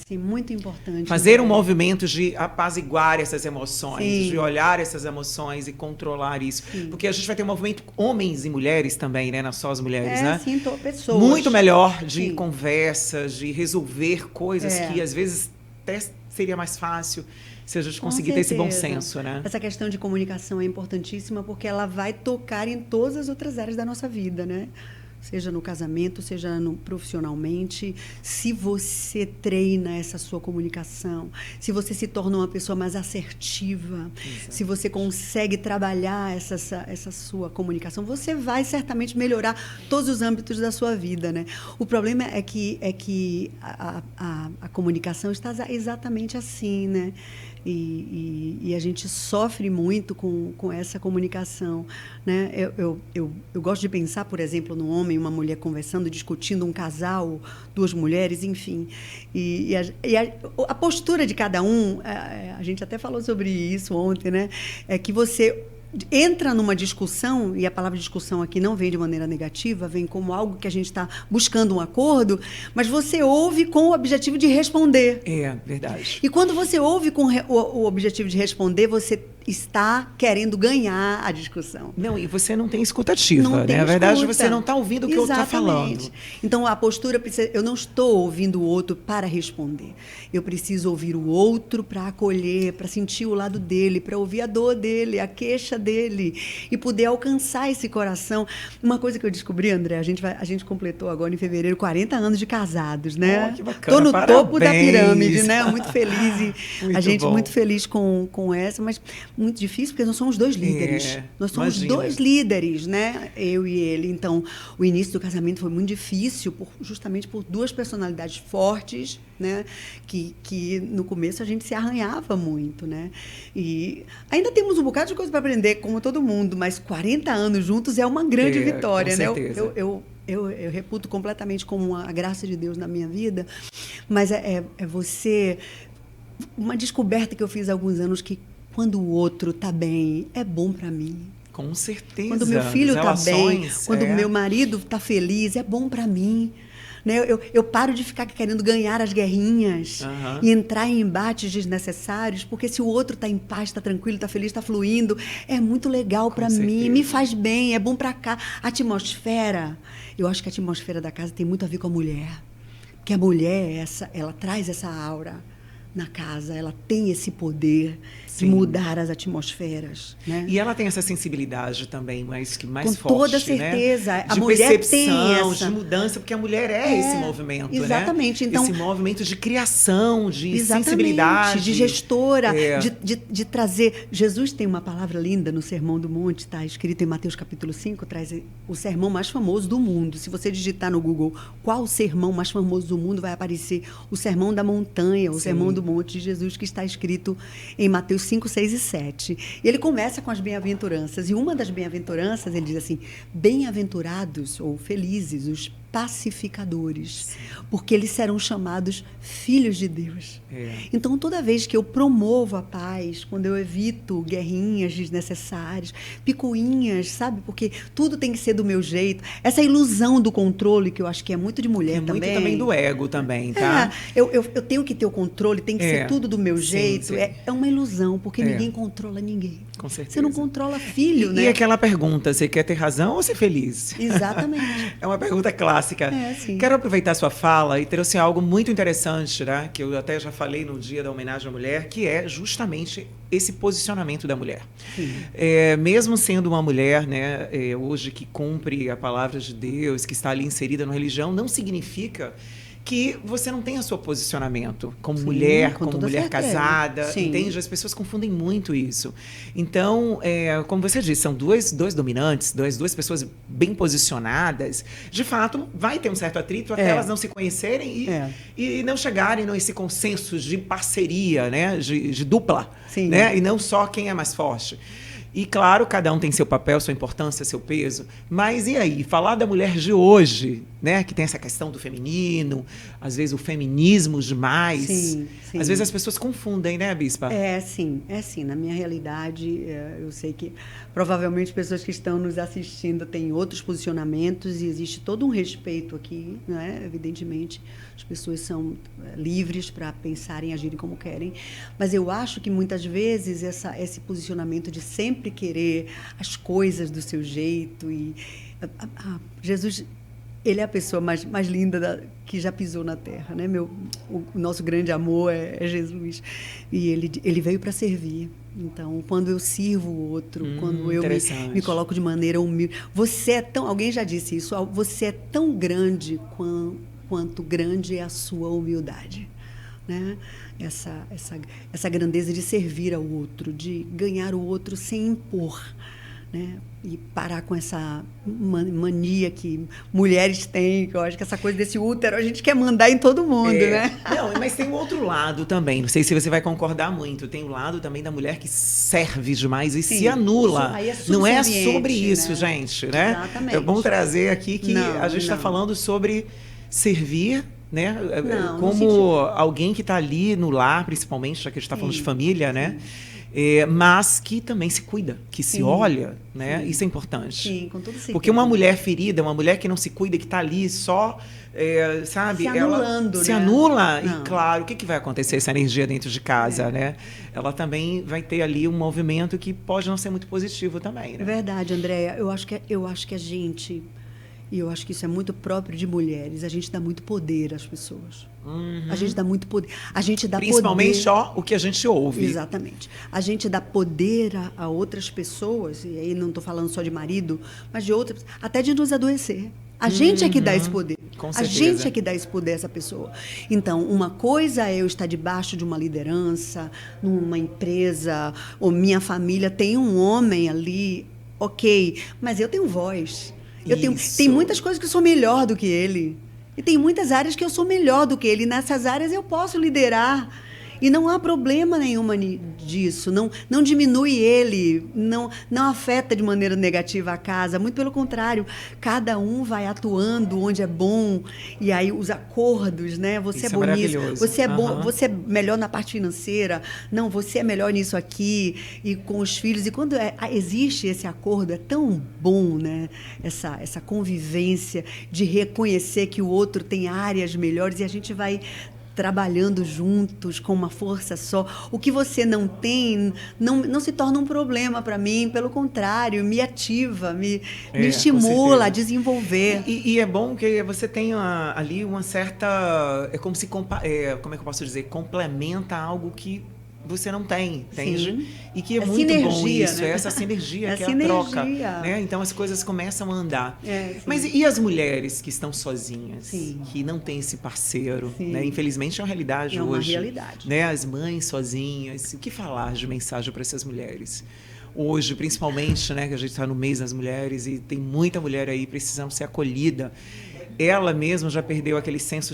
Sim, muito importante. Fazer um movimento de apaziguar essas emoções, de olhar essas emoções e controlar isso. Porque a gente vai ter um movimento, homens e mulheres também, né? Não só as mulheres, né? Sim, pessoas. Muito melhor de conversas, de resolver coisas que às vezes até seria mais fácil se a gente conseguir ter esse bom senso, né? Essa questão de comunicação é importantíssima porque ela vai tocar em todas as outras áreas da nossa vida, né? Seja no casamento, seja profissionalmente. Se você treina essa sua comunicação, se você se torna uma pessoa mais assertiva, se você consegue trabalhar essa sua comunicação, você vai certamente melhorar todos os âmbitos da sua vida, né? O problema é que a comunicação está exatamente assim, né? E a gente sofre muito com essa comunicação, né? Eu gosto de pensar, por exemplo, num homem e uma mulher conversando, discutindo, um casal, duas mulheres, enfim. E a postura de cada um, a gente até falou sobre isso ontem, né? É que você entra numa discussão, e a palavra discussão aqui não vem de maneira negativa, vem como algo que a gente está buscando um acordo, mas você ouve com o objetivo de responder. É, verdade. E quando você ouve com o objetivo de responder, você está querendo ganhar a discussão. Não, e você não tem escutativa, Não né? tem Na verdade, escuta. você não está ouvindo o que o outro está falando. Então, a postura precisa... Eu não estou ouvindo o outro para responder. Eu preciso ouvir o outro para acolher, para sentir o lado dele, para ouvir a dor dele, a queixa dele e poder alcançar esse coração. Uma coisa que eu descobri, André, a gente completou agora em fevereiro 40 anos de casados, né? Oh, que bacana, Tô no parabéns. topo da pirâmide, né? Muito feliz. Muito a gente bom. muito feliz com essa, mas muito difícil porque nós somos dois líderes. Nós somos imagina. dois líderes, né? Eu e ele. Então, o início do casamento foi muito difícil, justamente por duas personalidades fortes, né? Que no começo a gente se arranhava muito, né? E ainda temos um bocado de coisa para aprender, como todo mundo, mas 40 anos juntos é uma grande vitória, com né? certeza. Eu reputo completamente como a graça de Deus na minha vida, mas é você... Uma descoberta que eu fiz há alguns anos, que quando o outro está bem, é bom para mim. Com certeza. Quando o meu filho está bem, quando o é. meu marido está feliz, é bom para mim. Né? Eu paro de ficar querendo ganhar as guerrinhas e entrar em embates desnecessários, porque se o outro está em paz, está tranquilo, está feliz, está fluindo, é muito legal para mim, me faz bem, é bom para cá. A atmosfera, eu acho que a atmosfera da casa tem muito a ver com a mulher. Porque a mulher, ela traz essa aura na casa, ela tem esse poder de mudar as atmosferas, né? E ela tem essa sensibilidade também, mais com forte, toda certeza. Né? A de mulher percepção, tem essa... de mudança, porque a mulher é esse movimento, exatamente. Né? Então, esse movimento de criação, de exatamente, sensibilidade. de gestora, de trazer... Jesus tem uma palavra linda no Sermão do Monte, está escrito em Mateus capítulo 5, traz o sermão mais famoso do mundo. Se você digitar no Google qual o sermão mais famoso do mundo, vai aparecer o Sermão da Montanha, o Sermão do Monte de Jesus, que está escrito em Mateus 5, 6 e 7. E ele começa com as bem-aventuranças. E uma das bem-aventuranças, ele diz assim: bem-aventurados ou felizes os pacificadores, porque eles serão chamados filhos de Deus. Então, toda vez que eu promovo a paz, quando eu evito guerrinhas desnecessárias, picuinhas, sabe? Porque tudo tem que ser do meu jeito. Essa ilusão do controle, que eu acho que é muito de mulher também. Muito também do ego também, tá? Eu tenho que ter o controle, tem que ser tudo do meu jeito. Sim. É uma ilusão, porque ninguém controla ninguém. Com certeza. Você não controla filho, né? E aquela pergunta, você quer ter razão ou ser feliz? Exatamente. É uma pergunta clássica. Sim. Quero aproveitar a sua fala e trouxe algo muito interessante, né? Que eu até já falei no dia da homenagem à mulher, que é justamente esse posicionamento da mulher. Mesmo sendo uma mulher, né, hoje que cumpre a palavra de Deus, que está ali inserida na religião, não significa que você não tenha seu posicionamento como mulher, como mulher casada, entende? As pessoas confundem muito isso. Então, como você disse, são dois dominantes, duas pessoas bem posicionadas. De fato, vai ter um certo atrito até elas não se conhecerem e não chegarem nesse consenso de parceria, né? De dupla, né? E não só quem é mais forte. E, claro, cada um tem seu papel, sua importância, seu peso. Mas e aí? Falar da mulher de hoje, né? Que tem essa questão do feminino, às vezes o feminismo demais. Sim. Às vezes as pessoas confundem, né, Bispa? Sim. Na minha realidade, eu sei que provavelmente pessoas que estão nos assistindo têm outros posicionamentos e existe todo um respeito aqui, né? Evidentemente, as pessoas são livres para pensarem e agirem como querem. Mas eu acho que muitas vezes esse posicionamento de sempre querer as coisas do seu jeito e Jesus, ele é a pessoa mais linda que já pisou na terra, né? O nosso grande amor é Jesus e ele veio para servir. Então, quando eu sirvo o outro, quando eu me coloco de maneira humilde, alguém já disse isso, você é tão grande quanto grande é a sua humildade. Né? Essa grandeza de servir ao outro, de ganhar o outro sem impor, né? E parar com essa mania que mulheres têm, que eu acho que essa coisa desse útero a gente quer mandar em todo mundo, né? Não, mas tem um outro lado também, não sei se você vai concordar muito, tem o lado também da mulher que serve demais e se anula. Não é sobre isso, né? Gente, né? Exatamente. É bom trazer aqui que a gente está falando sobre servir, né? Como alguém que está ali no lar, principalmente, já que a gente está falando de família, né? mas que também se cuida, que se olha, né? Sim. Isso é importante. Sim, com todo certeza. Porque uma mulher ferida, uma mulher que não se cuida, que está ali só, sabe? Se anulando, ela se né? anula. Não. E, claro, o que vai acontecer essa energia dentro de casa, né? Ela também vai ter ali um movimento que pode não ser muito positivo também, né? É verdade, Andréia. Eu acho que a gente, e eu acho que isso é muito próprio de mulheres, a gente dá muito poder às pessoas. A gente dá muito poder. A gente dá Principalmente poder. só o que a gente ouve. Exatamente. A gente dá poder a outras pessoas, e aí não estou falando só de marido, mas de outras, até de nos adoecer. A gente é que dá esse poder. Com A certeza. gente é que dá esse poder a essa pessoa. Então, uma coisa é eu estar debaixo de uma liderança, numa empresa, ou minha família tem um homem ali, ok, mas eu tenho voz. Tem muitas coisas que eu sou melhor do que ele. E tem muitas áreas que eu sou melhor do que ele. Nessas áreas eu posso liderar. E não há problema nenhuma disso. Não diminui ele, não afeta de maneira negativa a casa. Muito pelo contrário, cada um vai atuando onde é bom. E aí os acordos, né? Você Isso é bom é nisso, maravilhoso. você é bom, você é melhor na parte financeira. Não, você é melhor nisso aqui e com os filhos. E quando existe esse acordo, é tão bom, né? Essa convivência de reconhecer que o outro tem áreas melhores e a gente vai trabalhando juntos com uma força só. O que você não tem não se torna um problema para mim, pelo contrário, me ativa, me estimula a desenvolver. E é bom que você tenha ali uma certa... É como se... como é que eu posso dizer? Complementa algo que você não tem, entende? Sim. E que é É muito sinergia, bom isso, né? essa sinergia, É que é sinergia. a troca. Né? Então as coisas começam a andar. Sim. Mas e as mulheres que estão sozinhas, Sim. que não têm esse parceiro? Sim. Né? Infelizmente é uma realidade É hoje. uma realidade. Né? As mães sozinhas. O que falar de mensagem para essas mulheres? Hoje, principalmente, né, que a gente está no mês das mulheres e tem muita mulher aí precisando ser acolhida. Ela mesma já perdeu aquele senso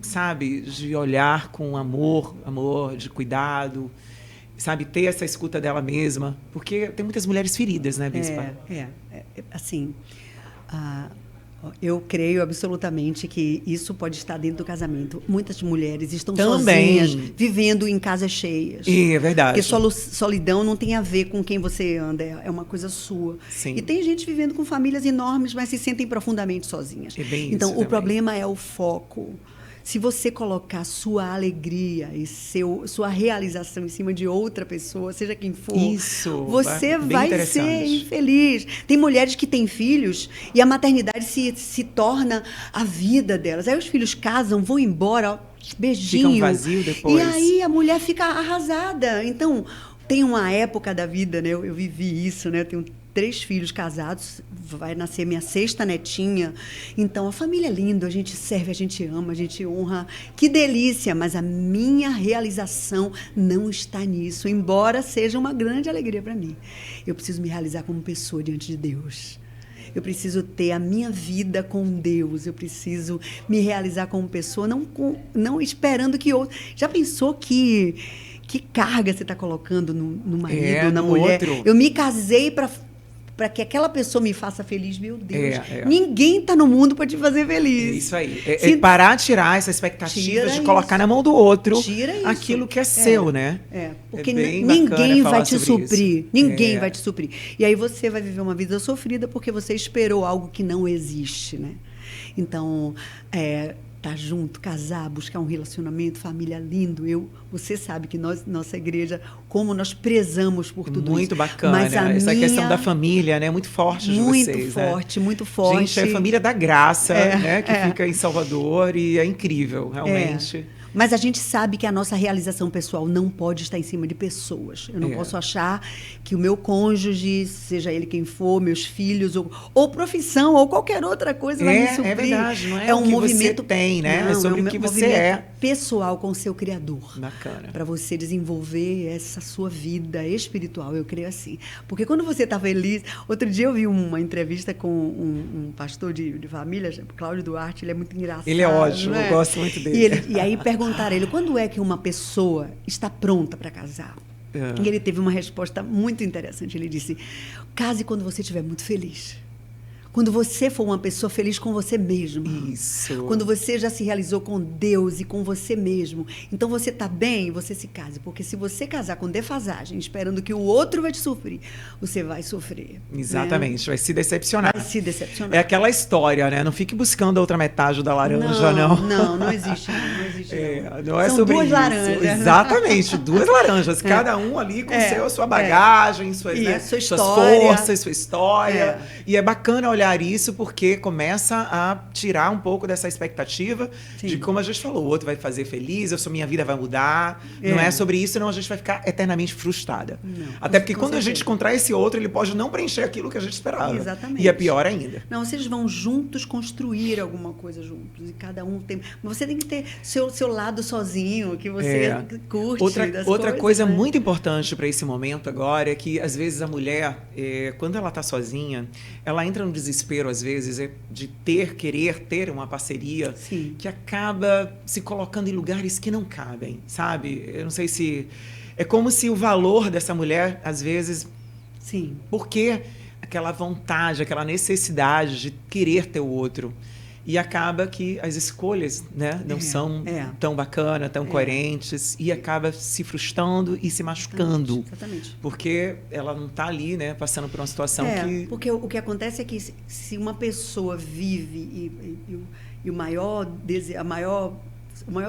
sabe, de olhar com amor, de cuidado, sabe, ter essa escuta dela mesma, porque tem muitas mulheres feridas, né, Bispa? Assim, eu creio absolutamente que isso pode estar dentro do casamento. Muitas mulheres estão Também. sozinhas, vivendo em casas cheias. É verdade. Porque solidão não tem a ver com quem você anda, é uma coisa sua. Sim. E tem gente vivendo com famílias enormes, mas se sentem profundamente sozinhas. É bem então, isso o também. problema é o foco. Se você colocar sua alegria e sua realização em cima de outra pessoa, seja quem for, Isso, você bem vai ser interessante. infeliz. Tem mulheres que têm filhos e a maternidade se torna a vida delas. Aí os filhos casam, vão embora, ó, beijinho. Fica um vazio depois. E aí a mulher fica arrasada. Então, tem uma época da vida, né? Eu vivi isso, né? Eu tenho 3 filhos casados, vai nascer minha 6ª netinha. Então, a família é linda, a gente serve, a gente ama, a gente honra. Que delícia, mas a minha realização não está nisso, embora seja uma grande alegria para mim. Eu preciso me realizar como pessoa diante de Deus. Eu preciso ter a minha vida com Deus. Eu preciso me realizar como pessoa, não esperando que outro... Já pensou que carga você está colocando no marido, na no mulher? outro. Eu me casei para que aquela pessoa me faça feliz, meu Deus. É. Ninguém está no mundo para te fazer É feliz. isso aí. É parar de tirar essa expectativa de colocar na mão do outro aquilo que é seu, né? Porque bem ninguém bacana vai falar te sobre suprir. isso. Ninguém vai te suprir. E aí você vai viver uma vida sofrida porque você esperou algo que não existe, né? Então, estar junto, casar, buscar um relacionamento, família lindo. Você sabe que nossa igreja, como nós prezamos por tudo isso. Muito bacana. Mas essa questão da família, né? Muito forte de vocês. Muito forte. Gente, é a família da graça, né? Que fica em Salvador e é incrível, realmente. Mas a gente sabe que a nossa realização pessoal não pode estar em cima de pessoas. Eu não posso achar que o meu cônjuge, seja ele quem for, meus filhos, ou profissão, ou qualquer outra coisa vai me suprir. É verdade, não é um o que movimento, você tem, né? É sobre o que você movimento pessoal com o seu Criador. Bacana. Para você desenvolver essa sua vida espiritual, eu creio assim. Porque quando você está feliz... Outro dia eu vi uma entrevista com um pastor de família, Cláudio Duarte, ele é muito engraçado. Ele é ótimo, eu gosto muito dele. E aí perguntaram a ele, quando é que uma pessoa está pronta para casar? E ele teve uma resposta muito interessante. Ele disse, case quando você estiver muito feliz. Quando você for uma pessoa feliz com você mesmo. Isso. Quando você já se realizou com Deus e com você mesmo. Então você está bem, você se case. Porque se você casar com defasagem, esperando que o outro vai te sofrer, você vai sofrer. Exatamente, vai se decepcionar. Vai se decepcionar. É aquela história, né? Não fique buscando a outra metade da laranja, não. Não existe. Não existe. Não é São sobre duas isso. laranjas. Exatamente, duas laranjas. Cada um ali com sua bagagem, suas, né, sua suas história. forças, sua história. E é bacana olhar isso porque começa a tirar um pouco dessa expectativa de como a gente falou, o outro vai fazer feliz, minha vida vai mudar. Não é sobre isso, não, a gente vai ficar eternamente frustrada. Não, até porque com quando certeza. a gente encontrar esse outro, ele pode não preencher aquilo que a gente esperava. Exatamente. E é pior ainda. Não, vocês vão juntos construir alguma coisa juntos. E cada um tem... Você tem que ter seu lado sozinho, que você curte. Outra coisa muito importante para esse momento agora é que, às vezes, a mulher, quando ela está sozinha, ela entra no desespero, às vezes, de querer ter uma parceria que acaba se colocando em lugares que não cabem, sabe? Eu não sei se... É como se o valor dessa mulher, às vezes... Sim. Porque aquela vontade, aquela necessidade de querer ter o outro. E acaba que as escolhas, né, não são tão bacanas, tão coerentes, e acaba se frustrando e se machucando. Exatamente. Porque ela não está ali, né, passando por uma situação que... Porque o que acontece é que se uma pessoa vive e o maior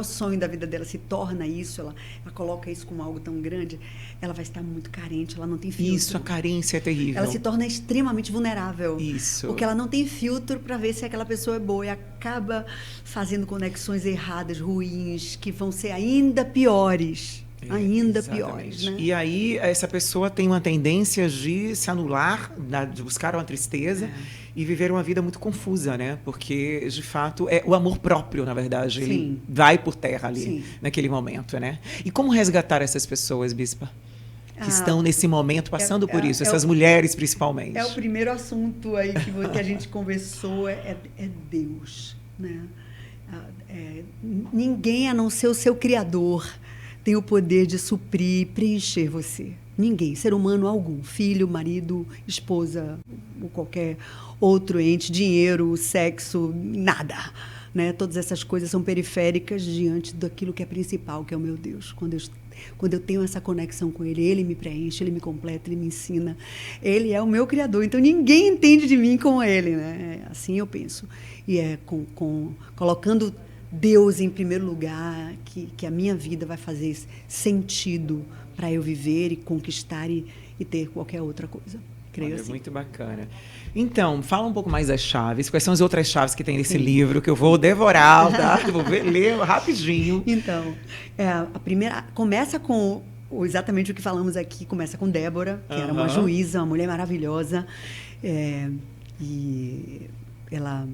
sonho da vida dela se torna isso, ela coloca isso como algo tão grande, ela vai estar muito carente, ela não tem filtro. Isso, a carência é terrível. Ela se torna extremamente vulnerável. Isso. Porque ela não tem filtro para ver se aquela pessoa é boa e acaba fazendo conexões erradas, ruins, que vão ser ainda piores. Ainda piores, né? E aí, essa pessoa tem uma tendência de se anular, de buscar uma tristeza e viver uma vida muito confusa, né? Porque, de fato, o amor próprio, na verdade, ele vai por terra ali, naquele momento, né? E como resgatar essas pessoas, Bispa? Que estão nesse momento passando por isso, essas mulheres principalmente. É o primeiro assunto aí que a gente conversou, é Deus, né? Ninguém a não ser o seu Criador tem o poder de suprir e preencher você. Ninguém, ser humano algum, filho, marido, esposa, ou qualquer outro ente, dinheiro, sexo, nada. Né? Todas essas coisas são periféricas diante daquilo que é principal, que é o meu Deus. Quando eu tenho essa conexão com Ele, Ele me preenche, Ele me completa, Ele me ensina. Ele é o meu Criador, então ninguém entende de mim como Ele. Né? Assim eu penso. E colocando Deus em primeiro lugar, que a minha vida vai fazer sentido para eu viver e conquistar e ter qualquer outra coisa. Creio assim. Muito bacana. Então, fala um pouco mais das chaves. Quais são as outras chaves que tem nesse livro que eu vou devorar, tá? Vou ler rapidinho. Então, a primeira começa com exatamente o que falamos aqui. Começa com Débora, que era uma juíza, uma mulher maravilhosa. E ela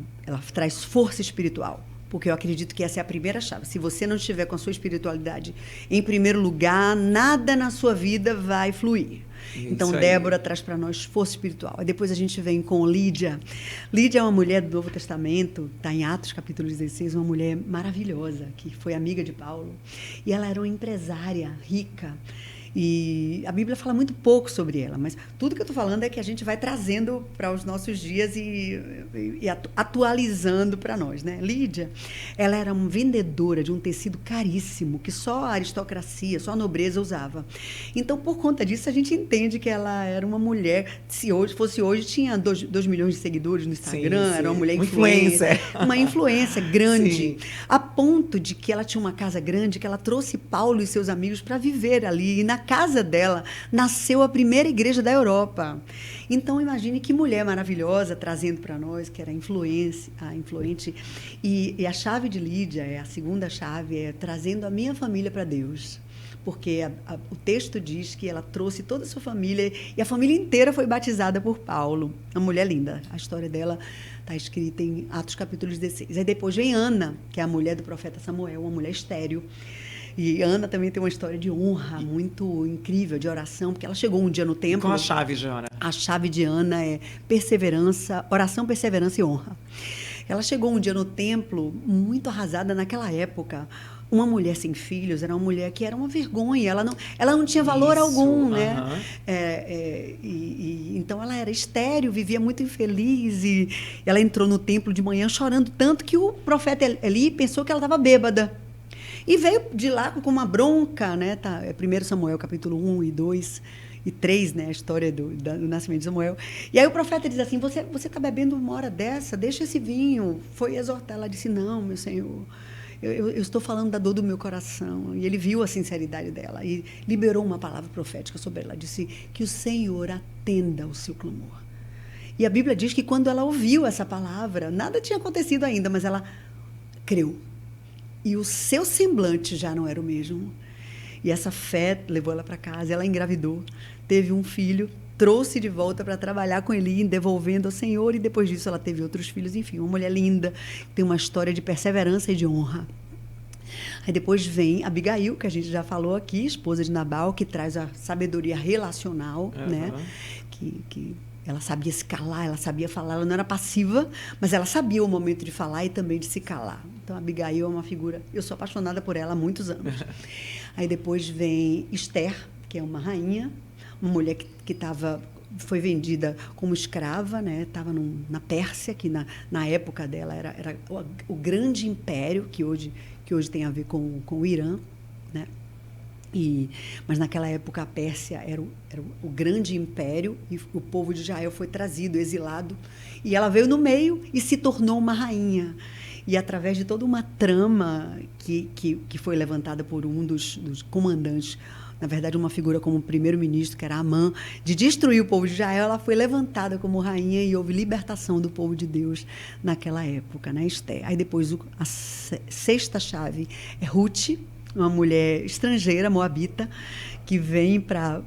traz força espiritual. Porque eu acredito que essa é a primeira chave. Se você não estiver com a sua espiritualidade em primeiro lugar, nada na sua vida vai fluir. Então, Débora traz para nós força espiritual. Aí depois a gente vem com Lídia. Lídia é uma mulher do Novo Testamento, está em Atos capítulo 16, uma mulher maravilhosa, que foi amiga de Paulo. E ela era uma empresária rica. E a Bíblia fala muito pouco sobre ela, mas tudo que eu estou falando é que a gente vai trazendo para os nossos dias e atualizando para nós, né? Lídia, ela era uma vendedora de um tecido caríssimo que só a aristocracia, só a nobreza usava. Então, por conta disso, a gente entende que ela era uma mulher, se fosse hoje, tinha 2 milhões de seguidores no Instagram, era uma mulher influencer. Uma influência grande, a ponto de que ela tinha uma casa grande, que ela trouxe Paulo e seus amigos para viver ali, e na casa dela nasceu a primeira igreja da Europa. Então, imagine que mulher maravilhosa, trazendo para nós, que era influente. E a chave de Lídia, a segunda chave, é trazendo a minha família para Deus. Porque o texto diz que ela trouxe toda a sua família, e a família inteira foi batizada por Paulo. Uma mulher linda. A história dela está escrita em Atos capítulo 16. Aí depois vem Ana, que é a mulher do profeta Samuel, uma mulher estéril. E Ana também tem uma história de honra muito incrível, de oração, porque ela chegou um dia no templo. Qual a chave de Ana? A chave de Ana é perseverança, oração, perseverança e honra. Ela chegou um dia no templo muito arrasada naquela época. Uma mulher sem filhos era uma mulher que era uma vergonha, ela não tinha valor algum, né? Então ela era estéril, vivia muito infeliz, e ela entrou no templo de manhã chorando tanto que o profeta Eli pensou que ela estava bêbada. E veio de lá com uma bronca, né? Tá, é 1 Samuel, capítulo 1 e 2 e 3, né? A história do nascimento de Samuel. E aí o profeta diz assim, você está bebendo uma hora dessa? Deixa esse vinho. Foi exortar. Ela disse, não, meu senhor, eu estou falando da dor do meu coração. E ele viu a sinceridade dela e liberou uma palavra profética sobre ela. Disse que o Senhor atenda ao seu clamor. E a Bíblia diz que quando ela ouviu essa palavra, nada tinha acontecido ainda, mas ela creu. E o seu semblante já não era o mesmo. E essa fé levou ela para casa, ela engravidou, teve um filho, trouxe de volta para trabalhar com Eli, devolvendo ao Senhor, e depois disso ela teve outros filhos. Enfim, uma mulher linda, tem uma história de perseverança e de honra. Aí depois vem Abigail, que a gente já falou aqui, esposa de Nabal, que traz a sabedoria relacional, né? Que ela sabia se calar, ela sabia falar, ela não era passiva, mas ela sabia o momento de falar e também de se calar. Então, Abigail é uma figura, eu sou apaixonada por ela há muitos anos. Aí depois vem Esther, que é uma rainha, uma mulher que foi vendida como escrava, né? Estava na Pérsia, que na época dela era o grande império, que hoje tem a ver com o Irã, né? Mas naquela época a Pérsia era o grande império, e o povo de Israel foi trazido, exilado, e ela veio no meio e se tornou uma rainha. E através de toda uma trama que foi levantada por um dos comandantes, na verdade uma figura como primeiro-ministro, que era Amã, de destruir o povo de Israel, ela foi levantada como rainha e houve libertação do povo de Deus naquela época, né, Esther? Aí depois a sexta chave é Ruth, uma mulher estrangeira, moabita, que vem para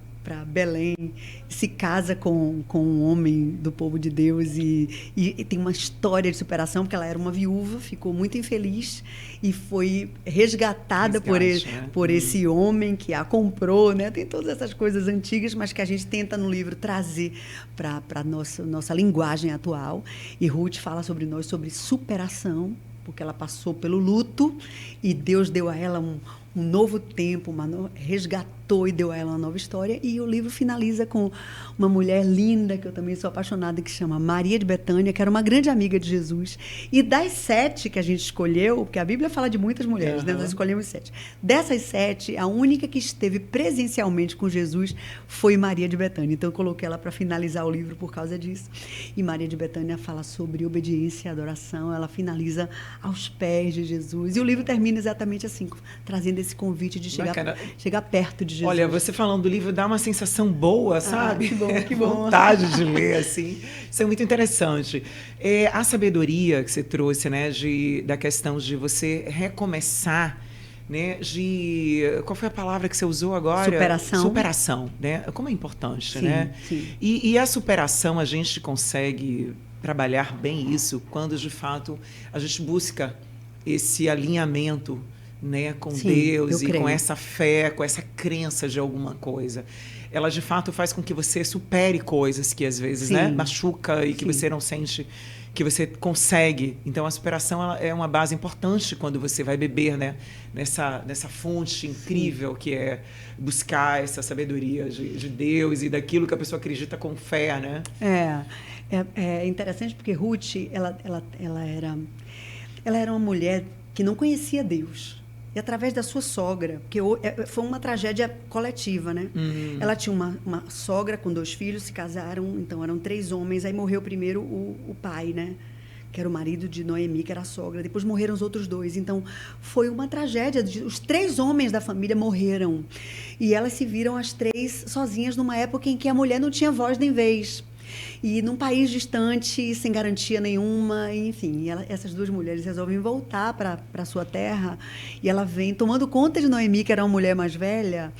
Belém, se casa com um homem do povo de Deus e tem uma história de superação, porque ela era uma viúva, ficou muito infeliz e foi resgatada por esse homem que a comprou, né? Tem todas essas coisas antigas, mas que a gente tenta no livro trazer para a nossa linguagem atual. E Ruth fala sobre superação, porque ela passou pelo luto e Deus deu a ela um novo tempo, resgatou e deu a ela uma nova história. E o livro finaliza com uma mulher linda, que eu também sou apaixonada, que se chama Maria de Betânia, que era uma grande amiga de Jesus. E das 7 que a gente escolheu, porque a Bíblia fala de muitas mulheres, né? Nós escolhemos 7. Dessas 7, a única que esteve presencialmente com Jesus foi Maria de Betânia. Então eu coloquei ela para finalizar o livro por causa disso. E Maria de Betânia fala sobre obediência e adoração, ela finaliza aos pés de Jesus. E o livro termina exatamente assim, trazendo esse convite de chegar perto de Jesus. Olha, você falando do livro dá uma sensação boa, sabe? Que bom. Vontade de ler, assim. Isso é muito interessante. A sabedoria que você trouxe, né, da questão de você recomeçar, né, qual foi a palavra que você usou agora? Superação, né? Como é importante, sim, né? Sim. E a superação, a gente consegue trabalhar bem isso quando, de fato, a gente busca esse alinhamento, né, com Deus e com essa fé, com essa crença de alguma coisa. Ela, de fato, faz com que você supere coisas que, às vezes, né, machuca e que você não sente que você consegue. Então, a superação ela é uma base importante quando você vai beber, né, nessa fonte incrível que é buscar essa sabedoria de Deus e daquilo que a pessoa acredita com fé, né? É interessante porque Ruth, ela era uma mulher que não conhecia Deus. E através da sua sogra, porque foi uma tragédia coletiva, né? Ela tinha uma sogra com 2 filhos, se casaram, então eram 3 homens, aí morreu primeiro o pai, né? Que era o marido de Noemi, que era a sogra. Depois morreram os outros 2. Então, foi uma tragédia. Os 3 homens da família morreram. E elas se viram as 3 sozinhas numa época em que a mulher não tinha voz nem vez. E num país distante, sem garantia nenhuma, enfim. Essas 2 mulheres resolvem voltar para sua terra, e ela vem tomando conta de Noemi, que era uma mulher mais velha,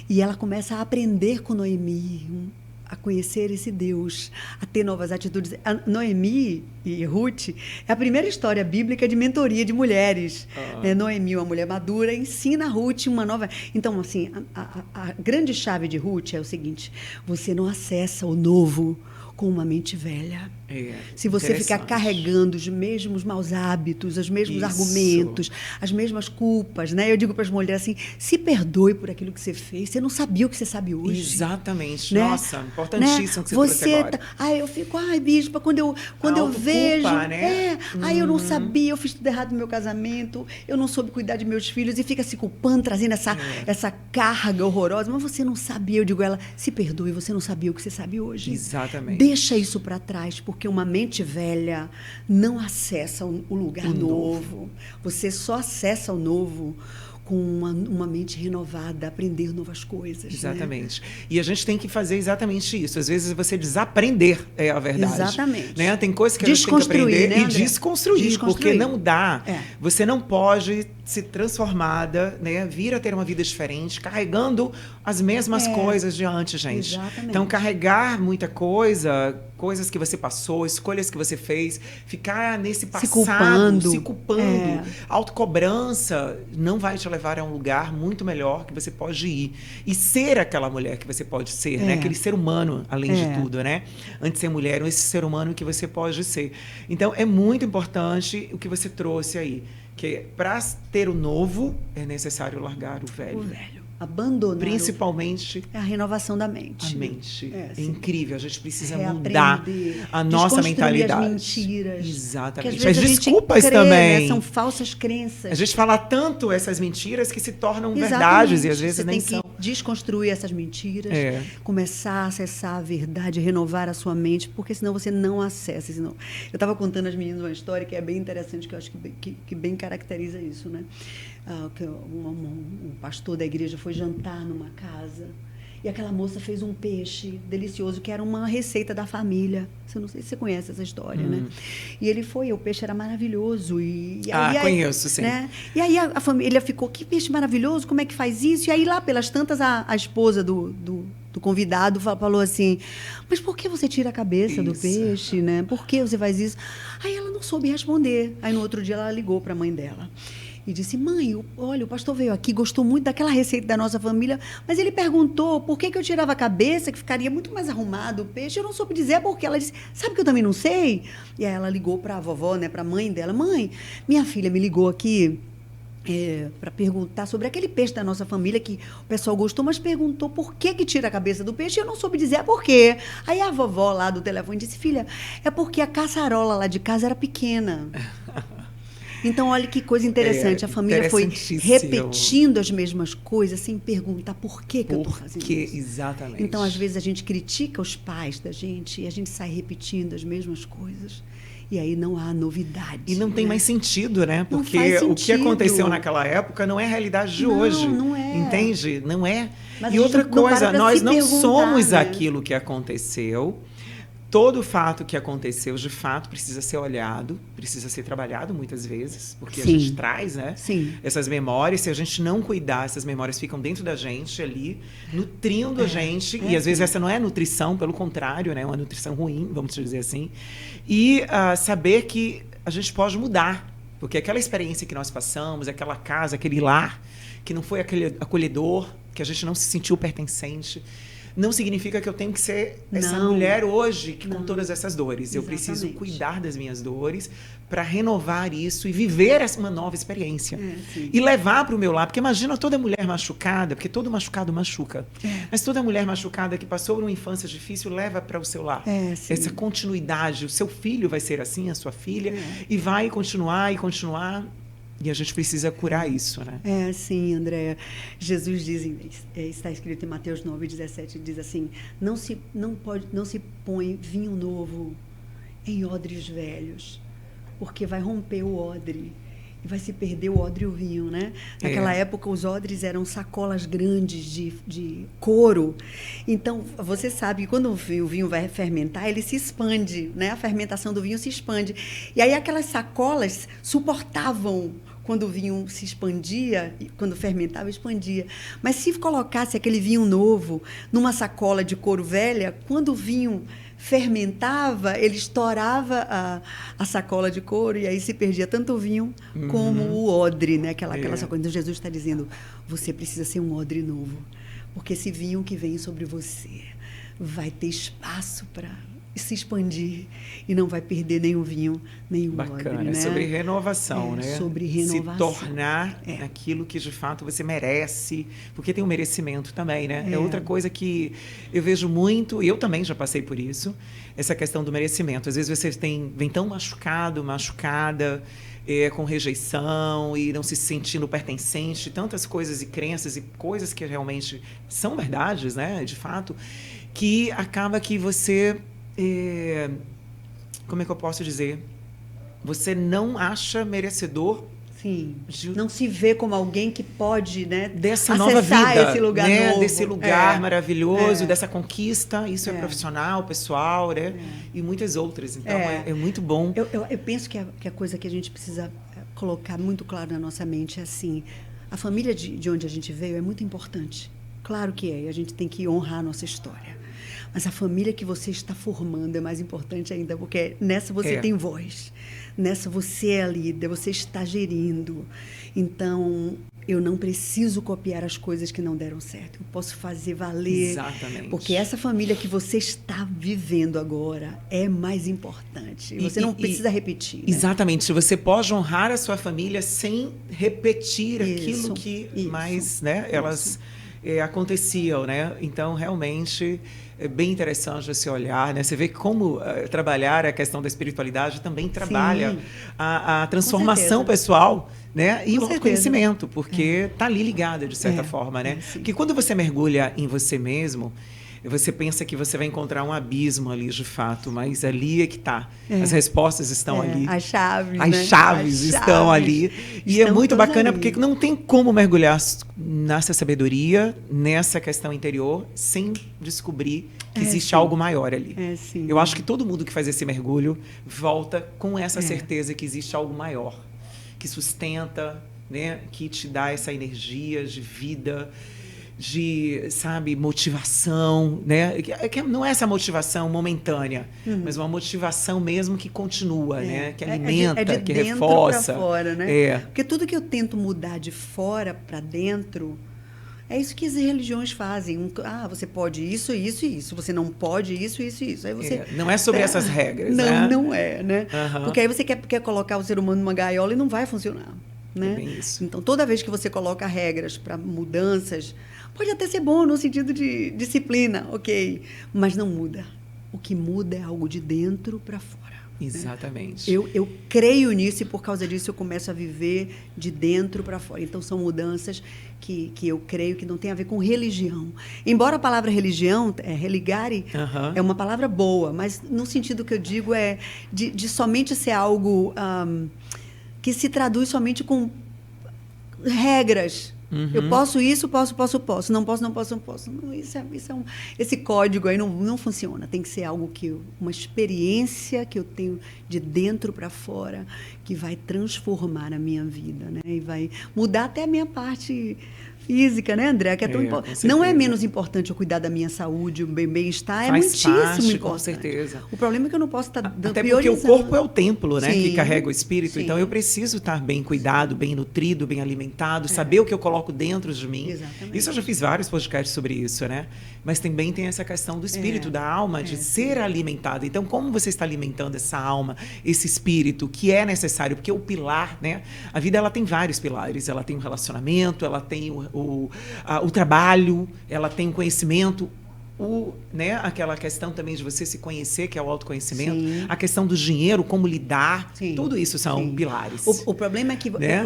e ela começa a aprender com Noemi, a conhecer esse Deus, a ter novas atitudes. A Noemi e Ruth é a primeira história bíblica de mentoria de mulheres. Noemi, uma mulher madura, ensina a Ruth uma nova... Então, assim, a grande chave de Ruth é o seguinte: você não acessa o novo com uma mente velha. Se você ficar carregando os mesmos maus hábitos, os mesmos argumentos, as mesmas culpas, né? Eu digo para as mulheres assim, se perdoe por aquilo que você fez. Você não sabia o que você sabe hoje. Exatamente. Né? Nossa, importantíssimo, né? Que você trouxe agora. Eu fico, bispa, quando eu vejo... né? Eu não sabia, eu fiz tudo errado no meu casamento, eu não soube cuidar de meus filhos, e fica se culpando, trazendo essa carga horrorosa. Mas você não sabia, eu digo a ela, se perdoe, você não sabia o que você sabe hoje. Exatamente. Deixa isso para trás, porque uma mente velha não acessa o lugar novo. Você só acessa o novo com uma mente renovada, aprender novas coisas. Exatamente. Né? E a gente tem que fazer exatamente isso. Às vezes você desaprender é a verdade. Exatamente. Né? Tem coisas que a gente tem que aprender, né, e desconstruir, porque não dá. Você não pode se transformada, né, vir a ter uma vida diferente, carregando as mesmas coisas de antes, gente. Exatamente. Então, carregar muita coisa, coisas que você passou, escolhas que você fez, ficar nesse passado, se culpando, autocobrança, não vai te levar a um lugar muito melhor que você pode ir. E ser aquela mulher que você pode ser, né? Aquele ser humano, além de tudo, né? Antes de ser mulher, esse ser humano que você pode ser. Então, é muito importante o que você trouxe aí. Que para ter o novo, é necessário largar o velho. Abandonar. Principalmente a renovação da mente. A mente. É incrível. A gente precisa mudar a nossa mentalidade. As mentiras. Exatamente. As desculpas também. Né? São falsas crenças. A gente fala tanto essas mentiras que se tornam verdades e às vezes nem são. Você tem que desconstruir essas mentiras, começar a acessar a verdade, renovar a sua mente, porque senão você não acessa. Senão... Eu estava contando às meninas uma história que é bem interessante, que eu acho que bem caracteriza isso, né? Que um pastor da igreja foi jantar numa casa e aquela moça fez um peixe delicioso que era uma receita da família. Não sei se você conhece essa história, né? E ele foi, o peixe era maravilhoso. E aí, conheço, sim. Né? E aí a família ficou, que peixe maravilhoso, como é que faz isso? E aí lá pelas tantas a esposa do convidado falou assim, mas por que você tira a cabeça do peixe, né? Por que você faz isso? Aí ela não soube responder. Aí no outro dia ela ligou para a mãe dela. E disse, mãe, olha, o pastor veio aqui, gostou muito daquela receita da nossa família, mas ele perguntou por que eu tirava a cabeça, que ficaria muito mais arrumado o peixe. Eu não soube dizer porque. Ela disse, sabe que eu também não sei? E aí ela ligou para a vovó, né, para a mãe dela. Mãe, minha filha me ligou aqui para perguntar sobre aquele peixe da nossa família que o pessoal gostou, mas perguntou por que tira a cabeça do peixe. Eu não soube dizer por quê. Aí a vovó lá do telefone disse, filha, é porque a caçarola lá de casa era pequena. Então, olha que coisa interessante. A família foi repetindo as mesmas coisas sem perguntar por que eu estou fazendo isso. Exatamente. Então, às vezes, a gente critica os pais da gente e a gente sai repetindo as mesmas coisas. E aí não há novidade. E não tem mais sentido, né? Porque o que aconteceu naquela época não é a realidade de hoje. Não é. Entende? Não é. Mas e outra coisa, nós não somos, né, né, aquilo que aconteceu. Todo fato que aconteceu, de fato, precisa ser olhado, precisa ser trabalhado muitas vezes, porque a gente traz, né, essas memórias. Se a gente não cuidar, essas memórias ficam dentro da gente ali, nutrindo a gente. E às vezes essa não é nutrição, pelo contrário, né, uma nutrição ruim, vamos dizer assim. E saber que a gente pode mudar, porque aquela experiência que nós passamos, aquela casa, aquele lar, que não foi aquele acolhedor, que a gente não se sentiu pertencente, não significa que eu tenho que ser essa mulher hoje que com todas essas dores. Eu preciso cuidar das minhas dores para renovar isso e viver uma nova experiência. E levar para o meu lar. Porque imagina toda mulher machucada, porque todo machucado machuca. Mas toda mulher machucada que passou por uma infância difícil leva para o seu lar. Essa continuidade. O seu filho vai ser assim, a sua filha, e vai continuar e continuar. E a gente precisa curar isso, né? Sim, Andréa. Jesus diz, está escrito em Mateus 9:17, diz assim, não se põe vinho novo em odres velhos, porque vai romper o odre e vai se perder o odre e o vinho, né? Naquela época, os odres eram sacolas grandes de couro. Então, você sabe que quando o vinho vai fermentar, ele se expande, né? A fermentação do vinho se expande. E aí, aquelas sacolas suportavam quando o vinho se expandia, quando fermentava, expandia. Mas se colocasse aquele vinho novo numa sacola de couro velha, quando o vinho fermentava, ele estourava a sacola de couro e aí se perdia tanto o vinho como o odre, né? Aquela sacola. Então, Jesus está dizendo, você precisa ser um odre novo, porque esse vinho que vem sobre você vai ter espaço para se expandir e não vai perder nem o vinho, nem o odre. Bacana, Né? É sobre renovação, né? Sobre renovação. Se tornar aquilo que de fato você merece, porque tem um merecimento também, né? É outra coisa que eu vejo muito, e eu também já passei por isso, essa questão do merecimento. Às vezes você vem tão machucado, machucada, com rejeição e não se sentindo pertencente, tantas coisas e crenças e coisas que realmente são verdades, né? De fato, que acaba que você... como é que eu posso dizer? Você não acha merecedor. Sim. Não se vê como alguém que pode, né, dessa nova vida, esse lugar novo. Desse lugar maravilhoso, dessa conquista. Isso é profissional, pessoal, né? E muitas outras. Então, é muito bom. Eu penso que a coisa que a gente precisa colocar muito claro na nossa mente é assim, a família de onde a gente veio é muito importante. Claro que é, e a gente tem que honrar a nossa história. Mas a família que você está formando é mais importante ainda, porque nessa você tem voz. Nessa você é a líder, você está gerindo. Então, eu não preciso copiar as coisas que não deram certo. Eu posso fazer valer. Exatamente. Porque essa família que você está vivendo agora é mais importante. Você não precisa repetir. Né? Exatamente. Você pode honrar a sua família sem repetir aquilo que mais, né, elas aconteciam, né? Então, realmente... É bem interessante esse olhar, né? Você vê como trabalhar a questão da espiritualidade também trabalha a transformação pessoal, né? E o autoconhecimento, porque está ali ligada, de certa forma, né? Porque quando você mergulha em você mesmo, você pensa que você vai encontrar um abismo ali, de fato, mas ali é que está. As respostas estão ali. As chaves, As chaves estão ali. E é muito bacana, porque não tem como mergulhar nessa sabedoria, nessa questão interior, sem descobrir que existe algo maior ali. Eu acho que todo mundo que faz esse mergulho volta com essa certeza que existe algo maior, que sustenta, né, que te dá essa energia de vida, de, sabe, motivação, né? Que não é essa motivação momentânea, mas uma motivação mesmo que continua, né? Que alimenta, que reforça. Pra fora, né? Porque tudo que eu tento mudar de fora para dentro, é isso que as religiões fazem. Você pode isso, isso e isso. Você não pode isso, isso e isso. Aí você, não é sobre essas regras, não, né? Não é, né? Porque aí você quer colocar o ser humano numa gaiola e não vai funcionar. Né? É bem isso. Então, toda vez que você coloca regras para mudanças, pode até ser bom no sentido de disciplina, ok, mas não muda. O que muda é algo de dentro para fora. Exatamente. Né? Eu creio nisso e por causa disso eu começo a viver de dentro para fora. Então, são mudanças que eu creio que não tem a ver com religião. Embora a palavra religião, religare, é uma palavra boa, mas no sentido que eu digo é de somente ser algo... que se traduz somente com regras. Eu posso isso, posso. Não posso. Não, esse código aí não funciona. Tem que ser algo uma experiência que eu tenho de dentro para fora, que vai transformar a minha vida, né? E vai mudar até a minha parte física, né, André? Que é tão importante. Não é menos importante eu cuidar da minha saúde, o bem-estar, é muitíssimo importante. Com certeza. O problema é que eu não posso estar dando até porque o corpo é o templo, né, que carrega o espírito. Sim. Então eu preciso estar bem cuidado, bem nutrido, bem alimentado, saber o que eu coloco dentro de mim. Exatamente. Isso eu já fiz vários podcasts sobre isso, né? Mas também tem essa questão do espírito, da alma, de ser alimentado. Então, como você está alimentando essa alma, esse espírito, que é necessário? Porque o pilar, né? A vida, ela tem vários pilares. Ela tem o relacionamento, ela tem o trabalho, ela tem o conhecimento, né, aquela questão também de você se conhecer, que é o autoconhecimento, a questão do dinheiro, como lidar, tudo isso são pilares. O problema é que, né?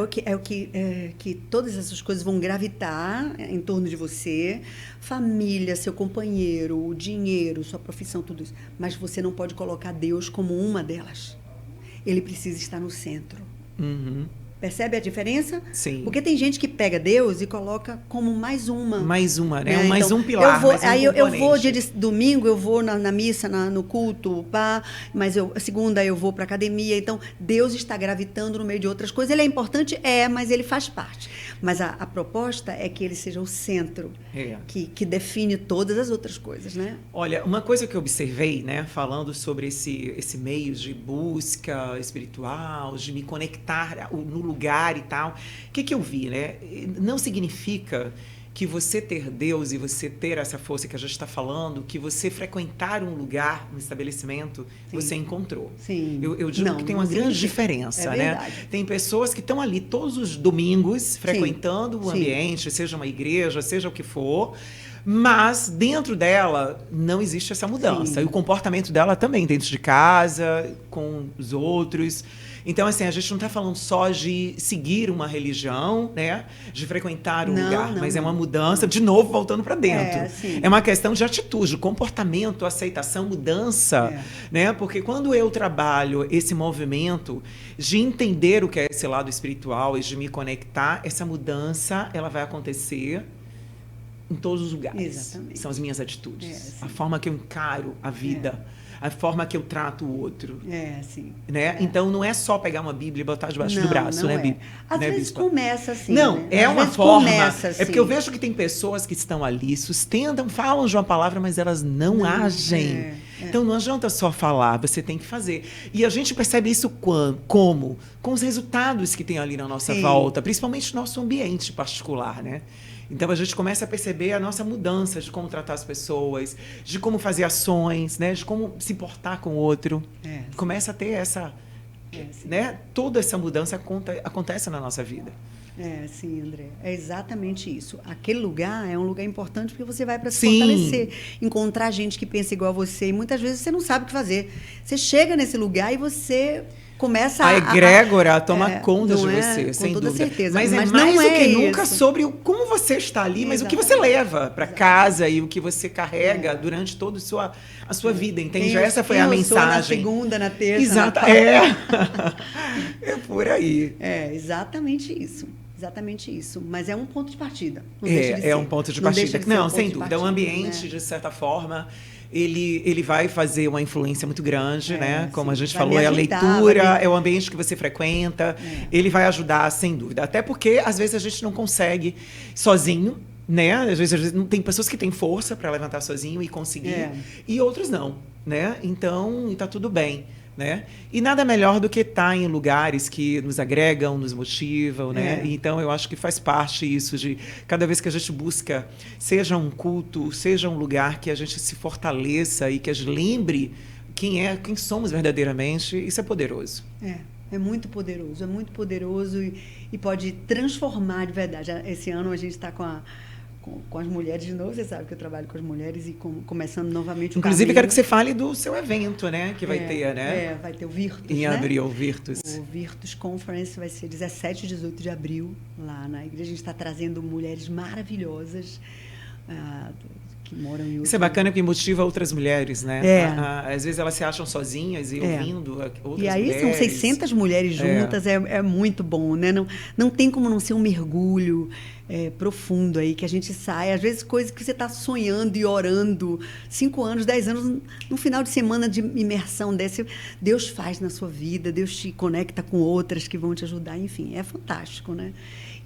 que todas essas coisas vão gravitar em torno de você, família, seu companheiro, o dinheiro, sua profissão, tudo isso. Mas você não pode colocar Deus como uma delas. Ele precisa estar no centro. Percebe a diferença? Sim. Porque tem gente que pega Deus e coloca como mais uma. Mais uma, né? Então, mais um pilar, eu vou dia de domingo, eu vou na missa, no culto, mas segunda eu vou para academia. Então, Deus está gravitando no meio de outras coisas. Ele é importante? mas ele faz parte. Mas a proposta é que ele seja o centro, que define todas as outras coisas, né? Olha, uma coisa que eu observei, né, falando sobre esse meio de busca espiritual, de me conectar no lugar e tal, o que eu vi, né? Não significa que você ter Deus e você ter essa força que a gente está falando, que você frequentar um lugar, um estabelecimento, Sim. você encontrou. Sim. Eu digo que tem uma grande diferença, né? Verdade. Tem pessoas que estão ali todos os domingos frequentando o ambiente, seja uma igreja, seja o que for, mas dentro dela não existe essa mudança. Sim. E o comportamento dela também, dentro de casa, com os outros. Então, assim, a gente não está falando só de seguir uma religião, né? De frequentar um lugar, mas é uma mudança, de novo, voltando para dentro. É uma questão de atitude, comportamento, aceitação, mudança, né? Porque quando eu trabalho esse movimento de entender o que é esse lado espiritual e de me conectar, essa mudança, ela vai acontecer em todos os lugares. Exatamente. São as minhas atitudes. A forma que eu encaro a vida. A forma que eu trato o outro. Né? Então, não é só pegar uma Bíblia e botar debaixo do braço, né, Bíblia? Às vezes começa assim. Não, né? é Às uma vezes forma. Começa assim. É porque eu vejo que tem pessoas que estão ali, sustentam, falam de uma palavra, mas elas não agem. Então, não adianta só falar, você tem que fazer. E a gente percebe isso como? Com os resultados que tem ali na nossa volta, principalmente no nosso ambiente particular, né? Então, a gente começa a perceber a nossa mudança de como tratar as pessoas, de como fazer ações, né? De como se portar com o outro. Começa a ter essa... né? Toda essa mudança acontece na nossa vida. Sim, André. É exatamente isso. Aquele lugar é um lugar importante porque você vai para se fortalecer, encontrar gente que pensa igual a você. E muitas vezes você não sabe o que fazer. Você chega nesse lugar e você... começa a egrégora toma conta de você, sem dúvida. Certeza. Mas mais não do que isso. nunca sobre como você está ali, mas o que você leva para casa e o que você carrega durante toda a sua vida, entende? Essa foi a mensagem. Na segunda, na terça. Exato. É por aí. Exatamente isso. Exatamente isso. Mas é um ponto de partida. É um ponto de partida. Não, sem dúvida. O ambiente, de certa forma... Ele vai fazer uma influência muito grande, né? Como a gente falou, é a leitura, é o ambiente que você frequenta. Ele vai ajudar, sem dúvida. Até porque, às vezes, a gente não consegue sozinho, né? Às vezes não tem pessoas que têm força para levantar sozinho e conseguir, e outros não, né? Então, está tudo bem. Né? E nada melhor do que estar em lugares que nos agregam, nos motivam, né? Então eu acho que faz parte isso de cada vez que a gente busca, seja um culto, seja um lugar que a gente se fortaleça e que a gente lembre quem somos verdadeiramente, isso é poderoso. É muito poderoso e pode transformar de verdade. Esse ano a gente está com as mulheres de novo, você sabe que eu trabalho com as mulheres e começando novamente o Inclusive, caminho. quero que você fale do seu evento, né? Que vai ter, né? Vai ter o Virtus, em abril, o Virtus. O Virtus Conference vai ser 17 e 18 de abril, lá na igreja. A gente está trazendo mulheres maravilhosas que moram em outro... Isso é bacana porque motiva outras mulheres, né? Às vezes elas se acham sozinhas e ouvindo outras mulheres. E aí são 600 mulheres juntas, é muito bom, né? Não tem como não ser um mergulho profundo aí, que a gente sai. Às vezes coisas que você está sonhando e orando, 5 anos, 10 anos, no final de semana de imersão desse, Deus faz na sua vida, Deus te conecta com outras que vão te ajudar, enfim, é fantástico, né?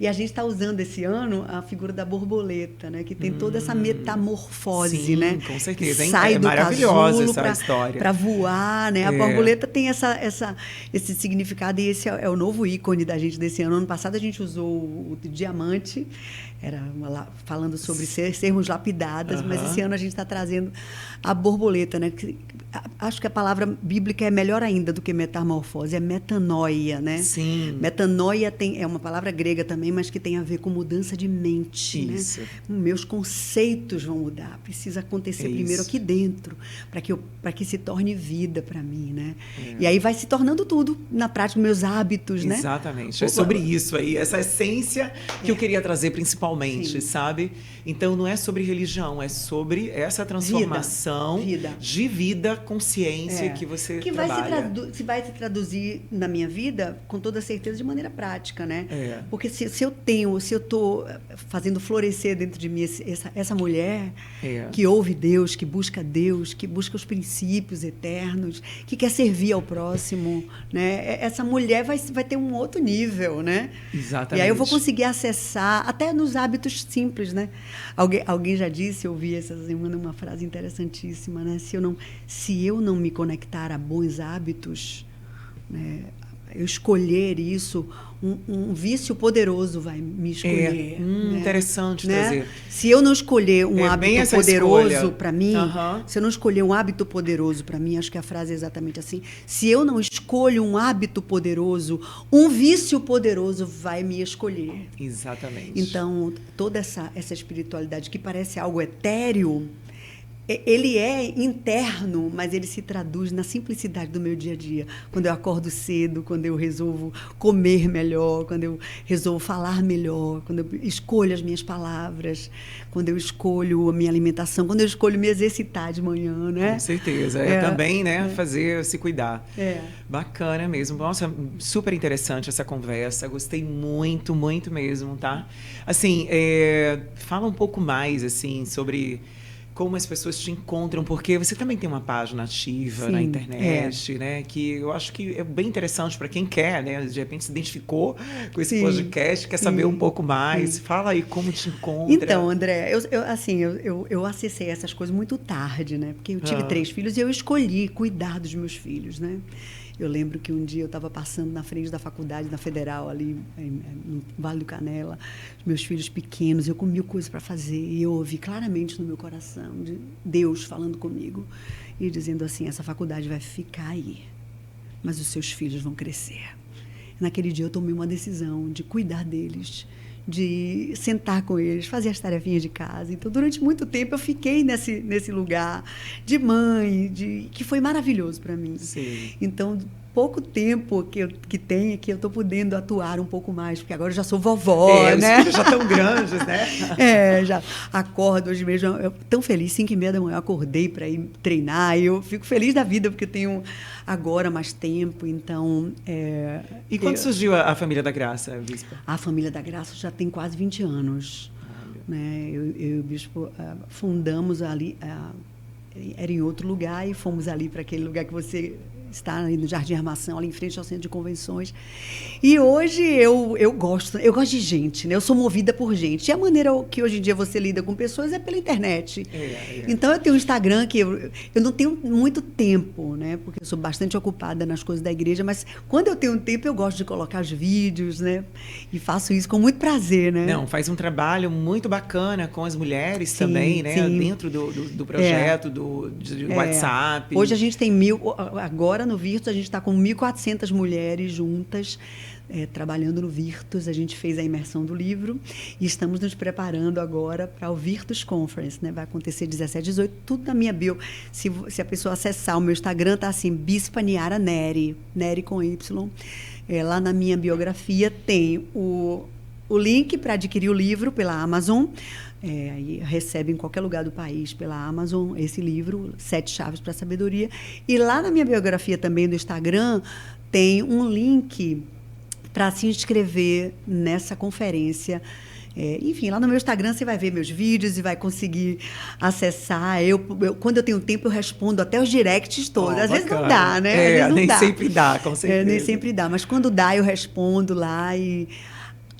E a gente está usando esse ano a figura da borboleta, né? Que tem toda essa metamorfose, né? Com certeza. Sai do maravilhosa casulo essa história. Para voar, né? A borboleta tem esse significado e esse é o novo ícone da gente desse ano. Ano passado a gente usou o diamante, falando sobre sermos lapidadas, mas esse ano a gente está trazendo a borboleta, né? Acho que a palavra bíblica é melhor ainda do que metamorfose, é metanoia, né? Sim. Metanoia é uma palavra grega também, mas que tem a ver com mudança de mente. Isso. Né? Meus conceitos vão mudar. Precisa acontecer primeiro aqui dentro, para que se torne vida para mim, né? E aí vai se tornando tudo na prática, meus hábitos, né? Exatamente. É sobre isso aí, essa essência que eu queria trazer principalmente, sabe? Então não é sobre religião, é sobre essa transformação de vida, consciência que você trabalha. Que vai se traduzir na minha vida, com toda certeza, de maneira prática, né? Porque se eu estou fazendo florescer dentro de mim essa mulher que ouve Deus, que busca os princípios eternos, que quer servir ao próximo, né? Essa mulher vai ter um outro nível, né? Exatamente. E aí eu vou conseguir acessar, até nos hábitos simples, né? Alguém já disse, eu ouvi essa semana uma frase interessantíssima, né? Se eu não me conectar a bons hábitos, né? Eu escolher isso, um vício poderoso vai me escolher. Né? Interessante né? trazer. Se eu não escolher um hábito poderoso para mim, se eu não escolher um hábito poderoso para mim, acho que a frase é exatamente assim, se eu não escolho um hábito poderoso, um vício poderoso vai me escolher. Exatamente. Então, toda essa espiritualidade que parece algo etéreo, ele é interno, mas ele se traduz na simplicidade do meu dia a dia. Quando eu acordo cedo, quando eu resolvo comer melhor, quando eu resolvo falar melhor, quando eu escolho as minhas palavras, quando eu escolho a minha alimentação, quando eu escolho me exercitar de manhã, né? Com certeza. Também, né, fazer, se cuidar. Bacana mesmo. Nossa, super interessante essa conversa. Gostei muito, muito mesmo, tá? Assim, fala um pouco mais, assim, sobre como as pessoas te encontram, porque você também tem uma página ativa na internet, né? Que eu acho que é bem interessante para quem quer, né? De repente se identificou com esse podcast, quer saber um pouco mais. Fala aí como te encontra. Então, André, eu acessei essas coisas muito tarde, né? Porque eu tive 3 filhos e eu escolhi cuidar dos meus filhos, né? Eu lembro que um dia eu estava passando na frente da faculdade, na Federal, ali no Vale do Canela, os meus filhos pequenos, eu com 1000 coisas para fazer, e eu ouvi claramente no meu coração de Deus falando comigo e dizendo assim, essa faculdade vai ficar aí, mas os seus filhos vão crescer. Naquele dia eu tomei uma decisão de cuidar deles, de sentar com eles, fazer as tarefinhas de casa. Então, durante muito tempo, eu fiquei nesse lugar de mãe, que foi maravilhoso para mim. Sim. Então, pouco tempo que eu estou podendo atuar um pouco mais, porque agora eu já sou vovó, né? Os filhos já estão grandes, né? Já acordo hoje mesmo, eu tão feliz, 5h30 da manhã, eu acordei para ir treinar, e eu fico feliz da vida, porque eu tenho agora mais tempo, então... E quando surgiu a Família da Graça, Bispa? A Família da Graça já tem quase 20 anos. Né? Eu e o Bispo fundamos ali, era em outro lugar, e fomos ali para aquele lugar que você está ali no Jardim Armação, ali em frente ao Centro de Convenções. E hoje eu gosto de gente, né? Eu sou movida por gente. E a maneira que hoje em dia você lida com pessoas é pela internet. Então, eu tenho um Instagram que eu não tenho muito tempo, né? Porque eu sou bastante ocupada nas coisas da igreja, mas quando eu tenho tempo, eu gosto de colocar os vídeos, né? E faço isso com muito prazer, né? Não, faz um trabalho muito bacana com as mulheres também, né? Dentro do projeto, do WhatsApp. Hoje a gente tem agora no Virtus, a gente está com 1.400 mulheres juntas, trabalhando no Virtus. A gente fez a imersão do livro e estamos nos preparando agora para o Virtus Conference, né? Vai acontecer 17, 18, tudo na minha bio. Se a pessoa acessar o meu Instagram, tá assim, Bispa Niara Neri, Neri com Y. Lá na minha biografia tem o link para adquirir o livro pela Amazon. Aí recebe em qualquer lugar do país pela Amazon esse livro, 7 Chaves para a Sabedoria. E lá na minha biografia também do Instagram tem um link para se inscrever nessa conferência. Enfim, lá no meu Instagram você vai ver meus vídeos e vai conseguir acessar. Quando eu tenho tempo, eu respondo até os directs todos. Às vezes não dá, né? Nem sempre dá, com certeza. Nem sempre dá, mas quando dá, eu respondo lá e...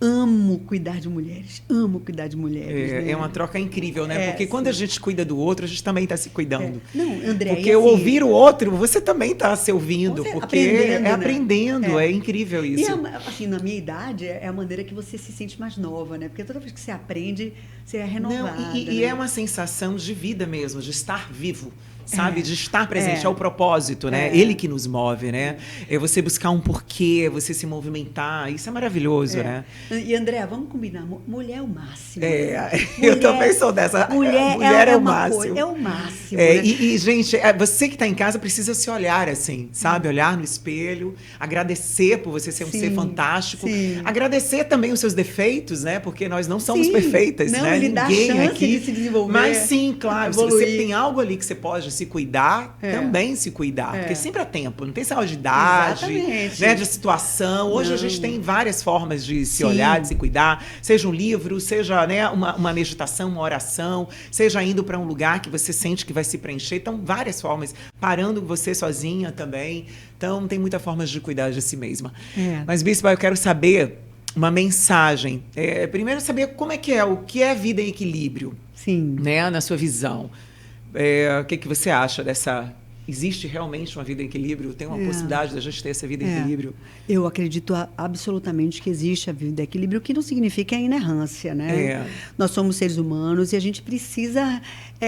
Amo cuidar de mulheres, né? É uma troca incrível, né? Porque quando a gente cuida do outro, a gente também está se cuidando. Não, André, porque assim, ouvir o outro, você também está se ouvindo, porque aprendendo, é incrível isso. E assim, na minha idade, é a maneira que você se sente mais nova, né? Porque toda vez que você aprende, você é renovada. E é uma sensação de vida mesmo, de estar vivo. Sabe, de estar presente, é o propósito, né? Ele que nos move, né? É você buscar um porquê, é você se movimentar, isso é maravilhoso, né? E André, vamos combinar, mulher é o máximo. Eu também sou dessa. Mulher é o máximo. É o máximo. Né? E, gente, você que está em casa precisa se olhar assim, sabe? Olhar no espelho, agradecer por você ser um ser fantástico, agradecer também os seus defeitos, né? Porque nós não somos perfeitas, né? Ninguém dá chance aqui de se desenvolver. Mas sim, claro, se você tem algo ali que você pode se cuidar, também se cuidar. Porque sempre há tempo, não tem essa de idade, né, de situação. Hoje a gente tem várias formas de se olhar, de se cuidar. Seja um livro, seja, né, uma meditação, uma oração, seja indo para um lugar que você sente que vai se preencher. Então, várias formas. Parando você sozinha também. Então, tem muitas formas de cuidar de si mesma. Mas, Bispa, eu quero saber uma mensagem. Primeiro, saber como é o que é vida em equilíbrio. Sim. Né, na sua visão. O que você acha dessa existe realmente uma vida em equilíbrio? Tem uma possibilidade da gente ter essa vida em equilíbrio? Eu acredito absolutamente que existe a vida em equilíbrio, o que não significa a inerrância, né? Nós somos seres humanos e a gente precisa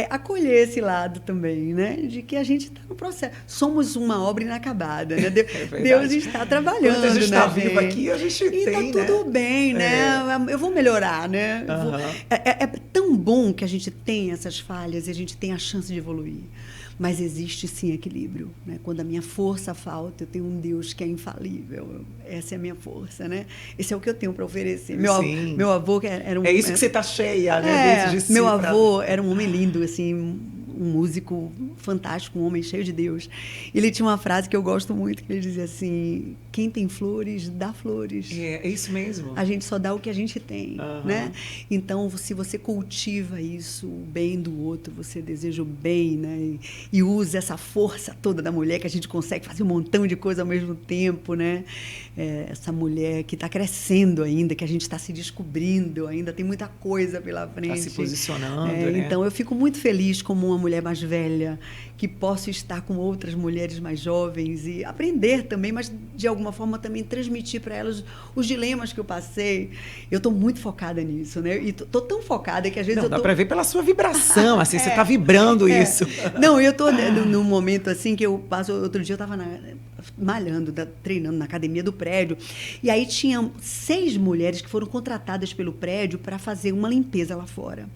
acolher esse lado também, né? De que a gente está no processo. Somos uma obra inacabada, né? Deus está trabalhando, quando a gente está né, vivo aqui, a gente e tem, tá tudo bem, né? Eu vou melhorar, né? É tão bom que a gente tem essas falhas e a gente tem a chance de evoluir. Mas existe sim equilíbrio, né? Quando a minha força falta, eu tenho um Deus que é infalível. Essa é a minha força, né? Esse é o que eu tenho para oferecer. Meu avô era um... É isso que você está cheia, né? Desde de si meu avô era um homem lindo, assim, um músico fantástico, um homem cheio de Deus. Ele tinha uma frase que eu gosto muito, que ele dizia assim: quem tem flores, dá flores. É isso mesmo. A gente só dá o que a gente tem, né? Então, se você cultiva isso, o bem do outro, você deseja o bem, né? E usa essa força toda da mulher, que a gente consegue fazer um montão de coisa ao mesmo tempo, né? Essa mulher que está crescendo ainda, que a gente está se descobrindo ainda, tem muita coisa pela frente. Está se posicionando, né? Então, eu fico muito feliz como uma mulher mais velha, que posso estar com outras mulheres mais jovens e aprender também, mas de alguma forma também transmitir para elas os dilemas que eu passei. Eu estou muito focada nisso, né? E estou tão focada que às vezes dá para ver pela sua vibração, assim, você está vibrando isso. Não, eu estou num momento assim que eu passo. Outro dia eu estava malhando, treinando na academia do prédio, e aí tinha 6 mulheres que foram contratadas pelo prédio para fazer uma limpeza lá fora.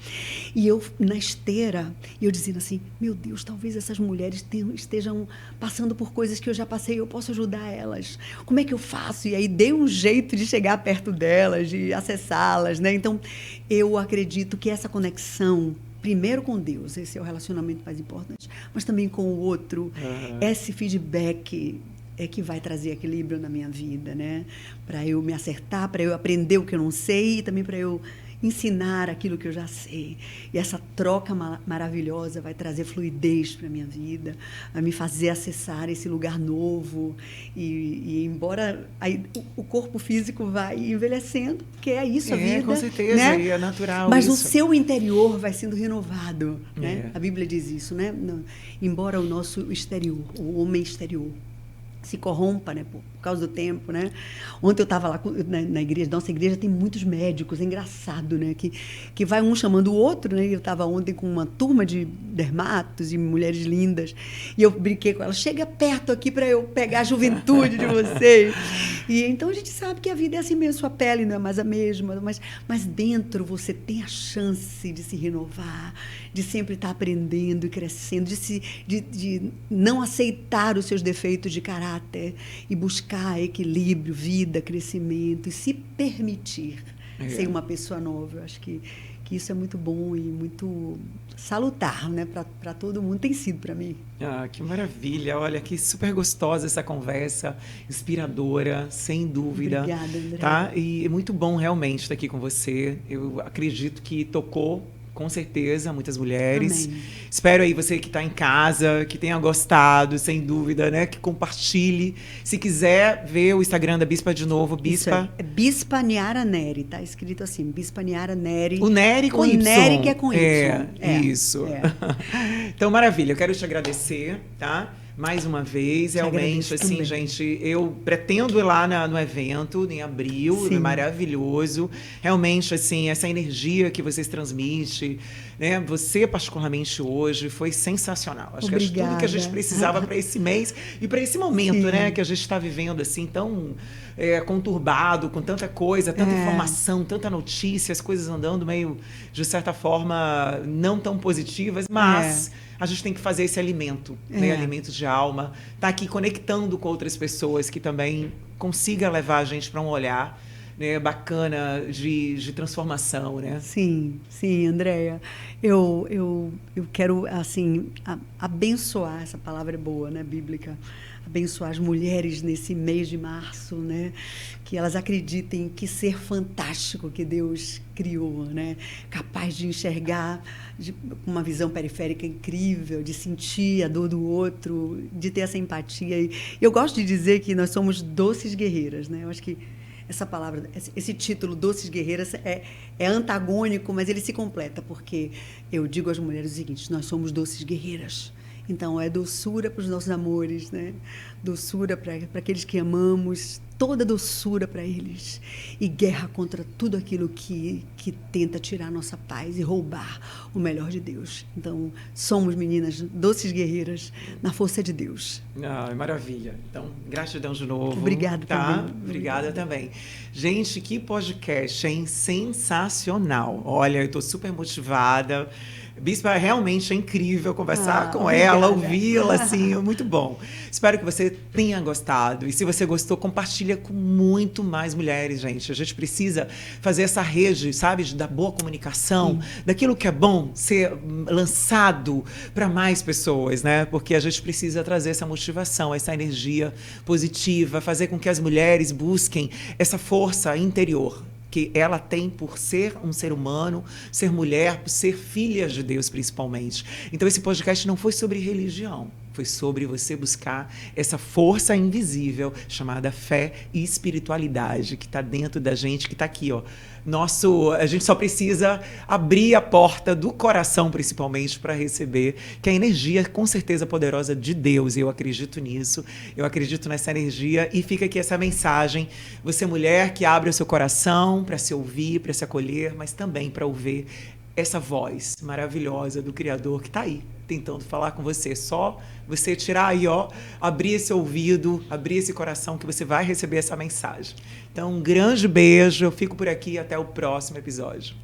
E eu, na esteira, eu dizendo assim: meu Deus, talvez essas mulheres estejam passando por coisas que eu já passei, eu posso ajudar elas. Como é que eu faço? E aí dei um jeito de chegar perto delas, de acessá-las, né? Então, eu acredito que essa conexão, primeiro com Deus, esse é o relacionamento mais importante, mas também com o outro, esse feedback é que vai trazer equilíbrio na minha vida, né? Para eu me acertar, para eu aprender o que eu não sei e também para eu ensinar aquilo que eu já sei. E essa troca maravilhosa vai trazer fluidez para a minha vida, vai me fazer acessar esse lugar novo. E embora o corpo físico vai envelhecendo, porque é isso a vida. Com certeza, né? E é natural. Mas isso. o seu interior vai sendo renovado. Né? A Bíblia diz isso, né? Embora o nosso exterior, o homem exterior, se corrompa, né, por causa do tempo, né? Ontem eu estava lá na igreja, nossa igreja tem muitos médicos, é engraçado, né? Que vai um chamando o outro, né? Eu estava ontem com uma turma de dermatos e mulheres lindas, e eu brinquei com elas: chega perto aqui para eu pegar a juventude de vocês. E então a gente sabe que a vida é assim mesmo, sua pele não é mais a mesma, mas dentro você tem a chance de se renovar, de sempre estar aprendendo e crescendo, de não aceitar os seus defeitos de caráter e buscar equilíbrio, vida, crescimento e se permitir ser uma pessoa nova. Eu acho que isso é muito bom e muito salutar, né, para todo mundo. Tem sido para mim. Que maravilha. Olha, que super gostosa essa conversa, inspiradora, sem dúvida. Obrigada, André. Tá? E é muito bom realmente estar aqui com você. Eu acredito que tocou, com certeza, muitas mulheres. Amém. Espero aí você que está em casa, que tenha gostado, sem dúvida, né? Que compartilhe. Se quiser ver o Instagram da Bispa de novo, Bispa... É Bispa Niara Neri, tá escrito assim, Bispa Niara Neri. O Neri com Y. O Neri que é com Y. Isso. Então, maravilha. Eu quero te agradecer, tá? Mais uma vez, realmente, assim, também. Gente, eu pretendo ir lá no evento, em abril, é maravilhoso. Realmente, assim, essa energia que vocês transmitem, né? Você, particularmente, hoje, foi sensacional. Acho Obrigada. que é tudo que a gente precisava para esse mês e para esse momento, né? Que a gente está vivendo, assim, tão conturbado, com tanta coisa, tanta informação, tanta notícia, as coisas andando meio, de certa forma, não tão positivas, mas... A gente tem que fazer esse alimento, né? Alimento de alma. Tá aqui conectando com outras pessoas que também consiga levar a gente para um olhar, né, bacana de transformação, né? Sim, Andréia. Eu quero, assim, abençoar, essa palavra é boa, né, bíblica, abençoar as mulheres nesse mês de março, né? Que elas acreditem que ser fantástico que Deus criou, né? Capaz de enxergar com uma visão periférica incrível, de sentir a dor do outro, de ter essa empatia. E eu gosto de dizer que nós somos doces guerreiras, né? Eu acho que essa palavra, esse título, Doces Guerreiras, é antagônico, mas ele se completa, porque eu digo às mulheres o seguinte: nós somos doces guerreiras. Então, é doçura para os nossos amores, né? Doçura para aqueles que amamos, toda doçura para eles. E guerra contra tudo aquilo que tenta tirar a nossa paz e roubar o melhor de Deus. Então, somos meninas doces guerreiras na força de Deus. Maravilha. Então, gratidão de novo. Obrigada também. Obrigada também. Gente, que podcast, hein? Sensacional. Olha, eu estou super motivada. Bispa, realmente é incrível conversar com ela, ouvi-la, assim, é muito bom. Espero que você tenha gostado. E se você gostou, compartilha com muito mais mulheres, gente. A gente precisa fazer essa rede, sabe, da boa comunicação, daquilo que é bom ser lançado para mais pessoas, né? Porque a gente precisa trazer essa motivação, essa energia positiva, fazer com que as mulheres busquem essa força interior que ela tem por ser um ser humano, ser mulher, por ser filha de Deus, principalmente. Então, esse podcast não foi sobre religião, foi sobre você buscar essa força invisível chamada fé e espiritualidade que está dentro da gente, que está aqui, ó. A gente só precisa abrir a porta do coração, principalmente, para receber, que é a energia, com certeza, poderosa de Deus. Eu acredito nisso, eu acredito nessa energia. E fica aqui essa mensagem. Você, mulher, que abre o seu coração para se ouvir, para se acolher, mas também para ouvir essa voz maravilhosa do Criador que está aí, tentando falar com você. Só você tirar aí, ó, abrir esse ouvido, abrir esse coração, que você vai receber essa mensagem. Então, um grande beijo. Eu fico por aqui. Até o próximo episódio.